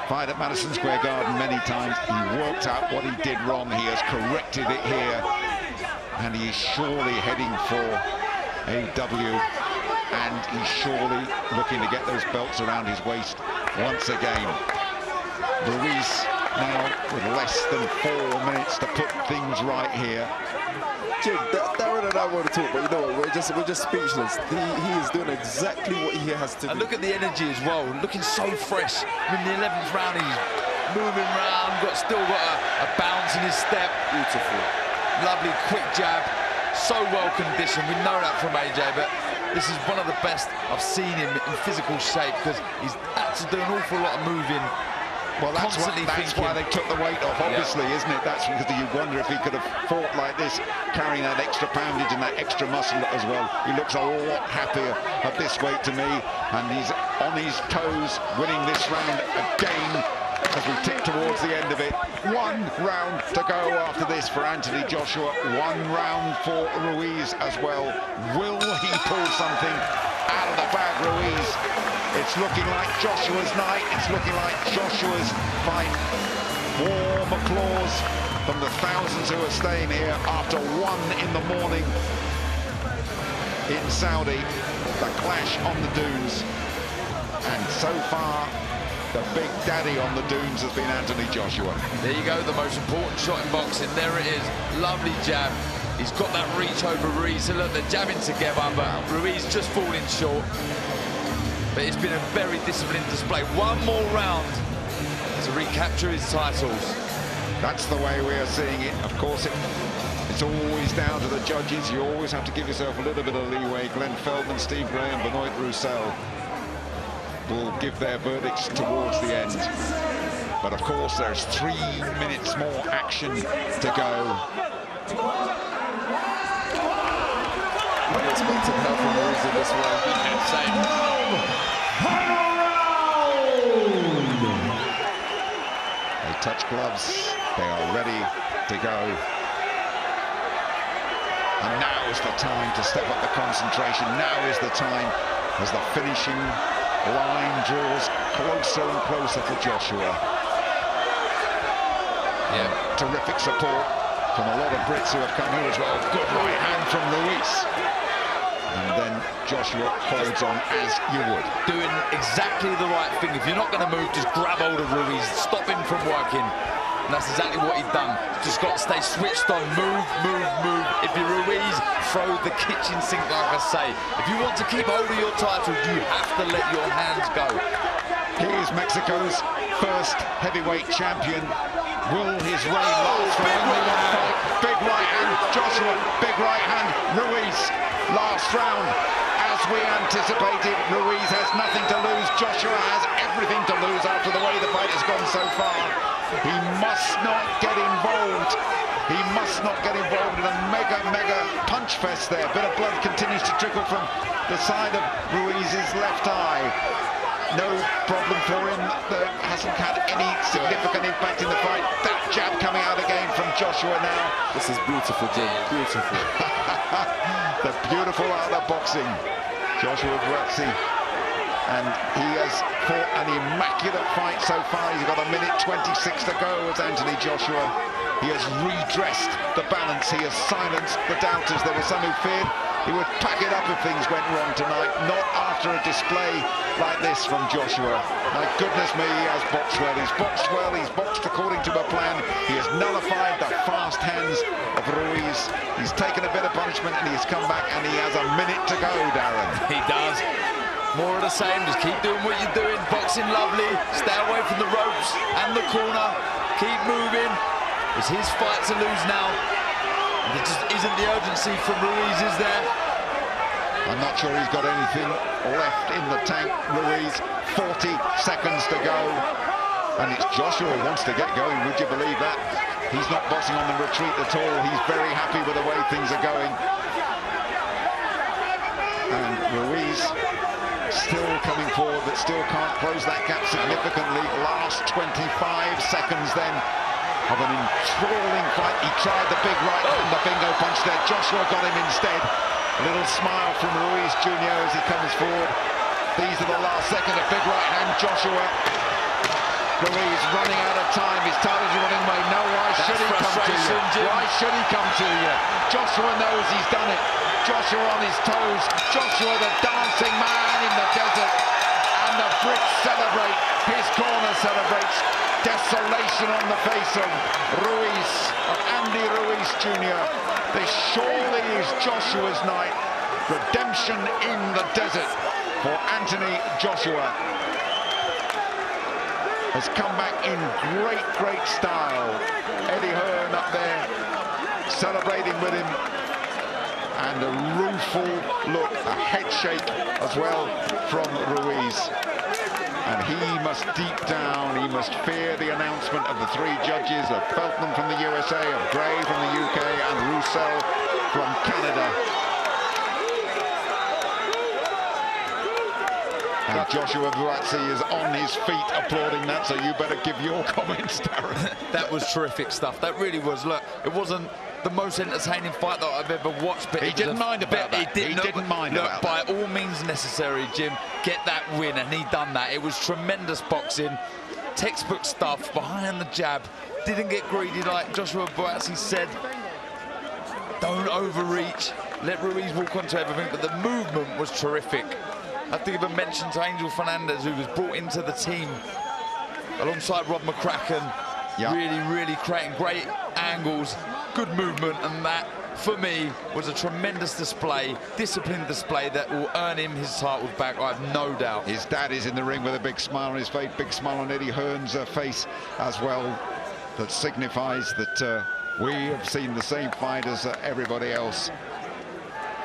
fight at Madison Square Garden many times. He worked out what he did wrong. He has corrected it here, and he is surely heading for a W. And he's surely looking to get those belts around his waist once again. Ruiz now with less than 4 minutes to put things right here. Jim, Darren and I want to talk, but you know what? We're just speechless. He is doing exactly what he has to do. And look at the energy as well, looking so fresh. In the 11th round, he's moving around, still got a bounce in his step. Beautiful. Lovely, quick jab. So well conditioned. We know that from AJ, but this is one of the best I've seen him in physical shape, because he's had to do an awful lot of moving. Well, that's why they took the weight off, obviously, isn't it? That's because you wonder if he could have fought like this, carrying that extra poundage and that extra muscle as well. He looks a lot happier at this weight to me, and he's on his toes, winning this round again as we tick towards the end of it. 1 round to go after this for Anthony Joshua. 1 round for Ruiz as well. Will he pull something out of the bag, Ruiz? It's looking like Joshua's night. It's looking like Joshua's fight. warm applause from the thousands who are staying here after 1 in the morning in Saudi. The clash on the dunes. And so far, the big daddy on the dunes has been Anthony Joshua. There you go, the most important shot in boxing. There it is. Lovely jab. He's got that reach over Ruiz. So look, they're jabbing together, but Ruiz just falling short. But it's been a very disciplined display. One more round to recapture his titles. That's the way we are seeing it. Of course, it's always down to the judges. You always have to give yourself a little bit of leeway. Glenn Feldman, Steve Graham, Benoit Roussel will give their verdicts towards the end. But of course, there's 3 minutes more action to go. Unexpected help from Ruiz in this one. They touch gloves. They are ready to go. And now is the time to step up the concentration. Now is the time as the finishing line draws closer and closer for Joshua. Yeah. Terrific support from a lot of Brits who have come here as well. Good right hand from Ruiz. And then Joshua holds on as you would. Doing exactly the right thing. If you're not going to move, just grab hold of Ruiz, stop him from working. And that's exactly what he's done. Just got to stay switched on, move, move, move. If you're Ruiz, throw the kitchen sink, like I say. If you want to keep hold of your title, you have to let your hands go. Here's Mexico's first heavyweight champion. Will his reign last for only one fight? Big right hand, Joshua, big right hand, Ruiz. Last round, as we anticipated, Ruiz has nothing to lose. Joshua has everything to lose after the way the fight has gone so far. He must not get involved. He must not get involved in a mega punch fest there. A bit of blood continues to trickle from the side of Ruiz's left eye. No problem for him. That hasn't had any significant impact in the fight. That jab coming out again from Joshua now. This is beautiful, Jim. Beautiful. The beautiful art of boxing. Joshua Grazie. And he has fought an immaculate fight so far. He's got 1:26 to go as Anthony Joshua. He has redressed the balance. He has silenced the doubters. There were some who feared he would pack it up if things went wrong tonight. Not after a display like this from Joshua. My goodness me, he has boxed well. He's boxed well. He's boxed according to a plan. He has nullified the fast hands of Ruiz. He's taken a bit of punishment and he's come back and he has 1 minute to go, Darren. He does. More of the same, just keep doing what you're doing. Boxing lovely, stay away from the ropes and the corner. Keep moving. It's his fight to lose now. There just isn't the urgency from Ruiz, is there? I'm not sure he's got anything left in the tank, Ruiz. 40 seconds to go. And it's Joshua who wants to get going, would you believe that? He's not boxing on the retreat at all. He's very happy with the way things are going. And Ruiz still coming forward, but still can't close that gap significantly. Last 25 seconds then of an enthralling fight. He tried the big right and the bingo punch there. Joshua got him instead. A little smile from Ruiz Jr. as he comes forward. These are the last second. A big right hand, Joshua. Ruiz running out of time. His time is running away. No, why should he come to you? Jim. Why should he come to you? Joshua knows he's done it. Joshua on his toes. Joshua the dancing man in the desert. And the Brits celebrate. His corner celebrates. Desolation on the face of Ruiz, of Andy Ruiz Jr. This surely is Joshua's night. Redemption in the desert for Anthony Joshua. Has come back in great style. Eddie Hearn up there celebrating with him. And a rueful look, a head shake as well from Ruiz. And he must deep down, he must fear the announcement of the 3 judges, of Feltman from the USA, of Gray from the UK, and Roussel from Canada. And Joshua Grazie is on his feet applauding that, so you better give your comments, Darren. That was terrific stuff. That really was. Look, it wasn't the most entertaining fight that I've ever watched, but he didn't mind about that. He didn't mind about that. By all means necessary, Jim, get that win, and he done that. It was tremendous boxing. textbook stuff behind the jab. Didn't get greedy like Joshua Buatsi said. Don't overreach. Let Ruiz walk onto everything, but the movement was terrific. I have to give a mention to Angel Fernandez, who was brought into the team alongside Rob McCracken. Yep. Really creating great angles, good movement, and that, for me, was a tremendous display, disciplined display that will earn him his titles back, I have no doubt. His dad is in the ring with a big smile on his face, big smile on Eddie Hearn's face as well. That signifies that we have seen the same fight as everybody else,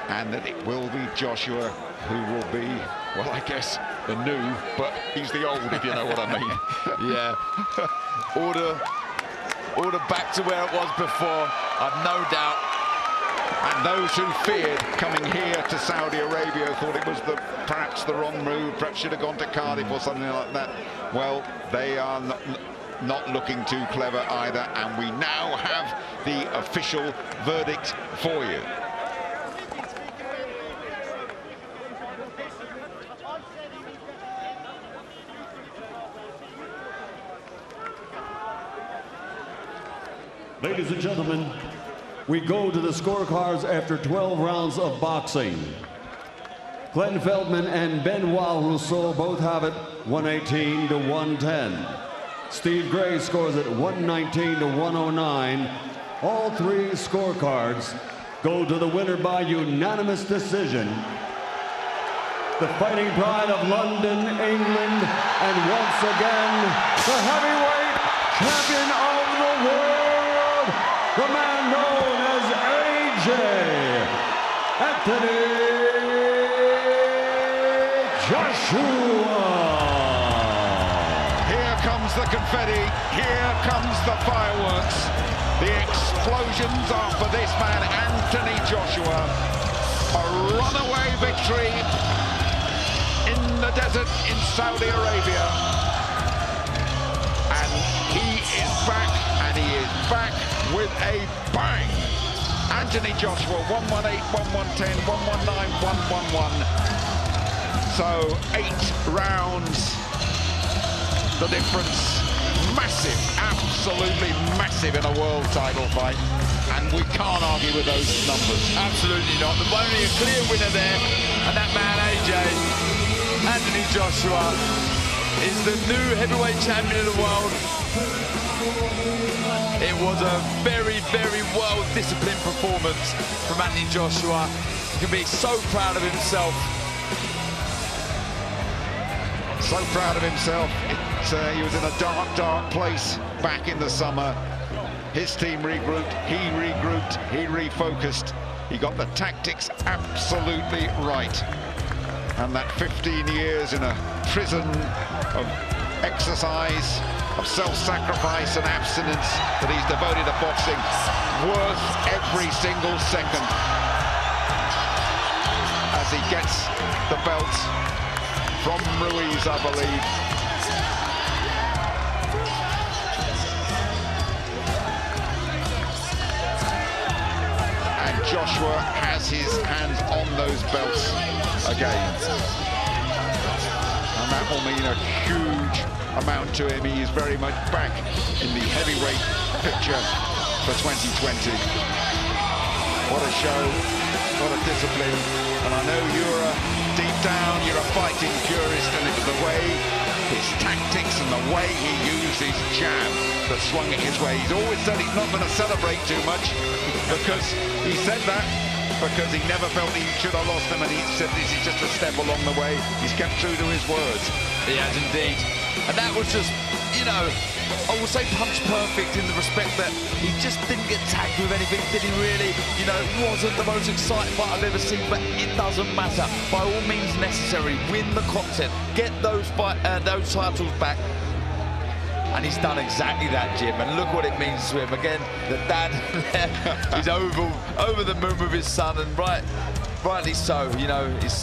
and that it will be Joshua who will be, well, I guess, the new, but he's the old, if you know what I mean. Yeah. Order back to where it was before, I've no doubt. And those who feared coming here to Saudi Arabia thought it was perhaps the wrong move, perhaps should have gone to Cardiff or something like that. Well, they are not looking too clever either, and we now have the official verdict for you. Ladies and gentlemen, we go to the scorecards after 12 rounds of boxing. Glenn Feldman and Benoit Rousseau both have it 118 to 110. Steve Gray scores it 119 to 109. All three scorecards go to the winner by unanimous decision. The Fighting Pride of London, England, and once again, the heavyweight champion of the world, the man known as AJ, Anthony Joshua. Here comes the confetti, here comes the fireworks. The explosions are for this man, Anthony Joshua. A runaway victory in the desert in Saudi Arabia. And he is back, and he is back with a bang. Anthony Joshua, 118, 110, 119, 111. So 8 rounds, the difference. Massive, absolutely massive in a world title fight. And we can't argue with those numbers. Absolutely not. There's only a clear winner there, and that man, AJ, Anthony Joshua, is the new heavyweight champion of the world. It was a very well-disciplined performance from Anthony Joshua. He can be so proud of himself. So proud of himself. He was in a dark place back in the summer. His team regrouped, he refocused. He got the tactics absolutely right. And that 15 years in a prison of exercise, of self-sacrifice and abstinence that he's devoted to boxing, worth every single second as he gets the belt from Ruiz, I believe. And Joshua has his hands on those belts again. And that will mean a huge amount to him. He is very much back in the heavyweight picture for 2020. What a show, what a discipline. And I know deep down, you're a fighting purist, and it was the way, his tactics and the way he used his jab that swung it his way. He's always said he's not going to celebrate too much, because he said that because he never felt he should have lost them, and he said this is just a step along the way. He's kept true to his words. He has indeed. And that was just, you know, I will say punch perfect in the respect that he just didn't get tagged with anything, did he really? You know, it wasn't the most exciting fight I've ever seen, but it doesn't matter. By all means necessary, win the contest, get those titles back. And he's done exactly that, Jim, and look what it means to him. Again, the dad is over the moon with his son, and rightly so, you know, his son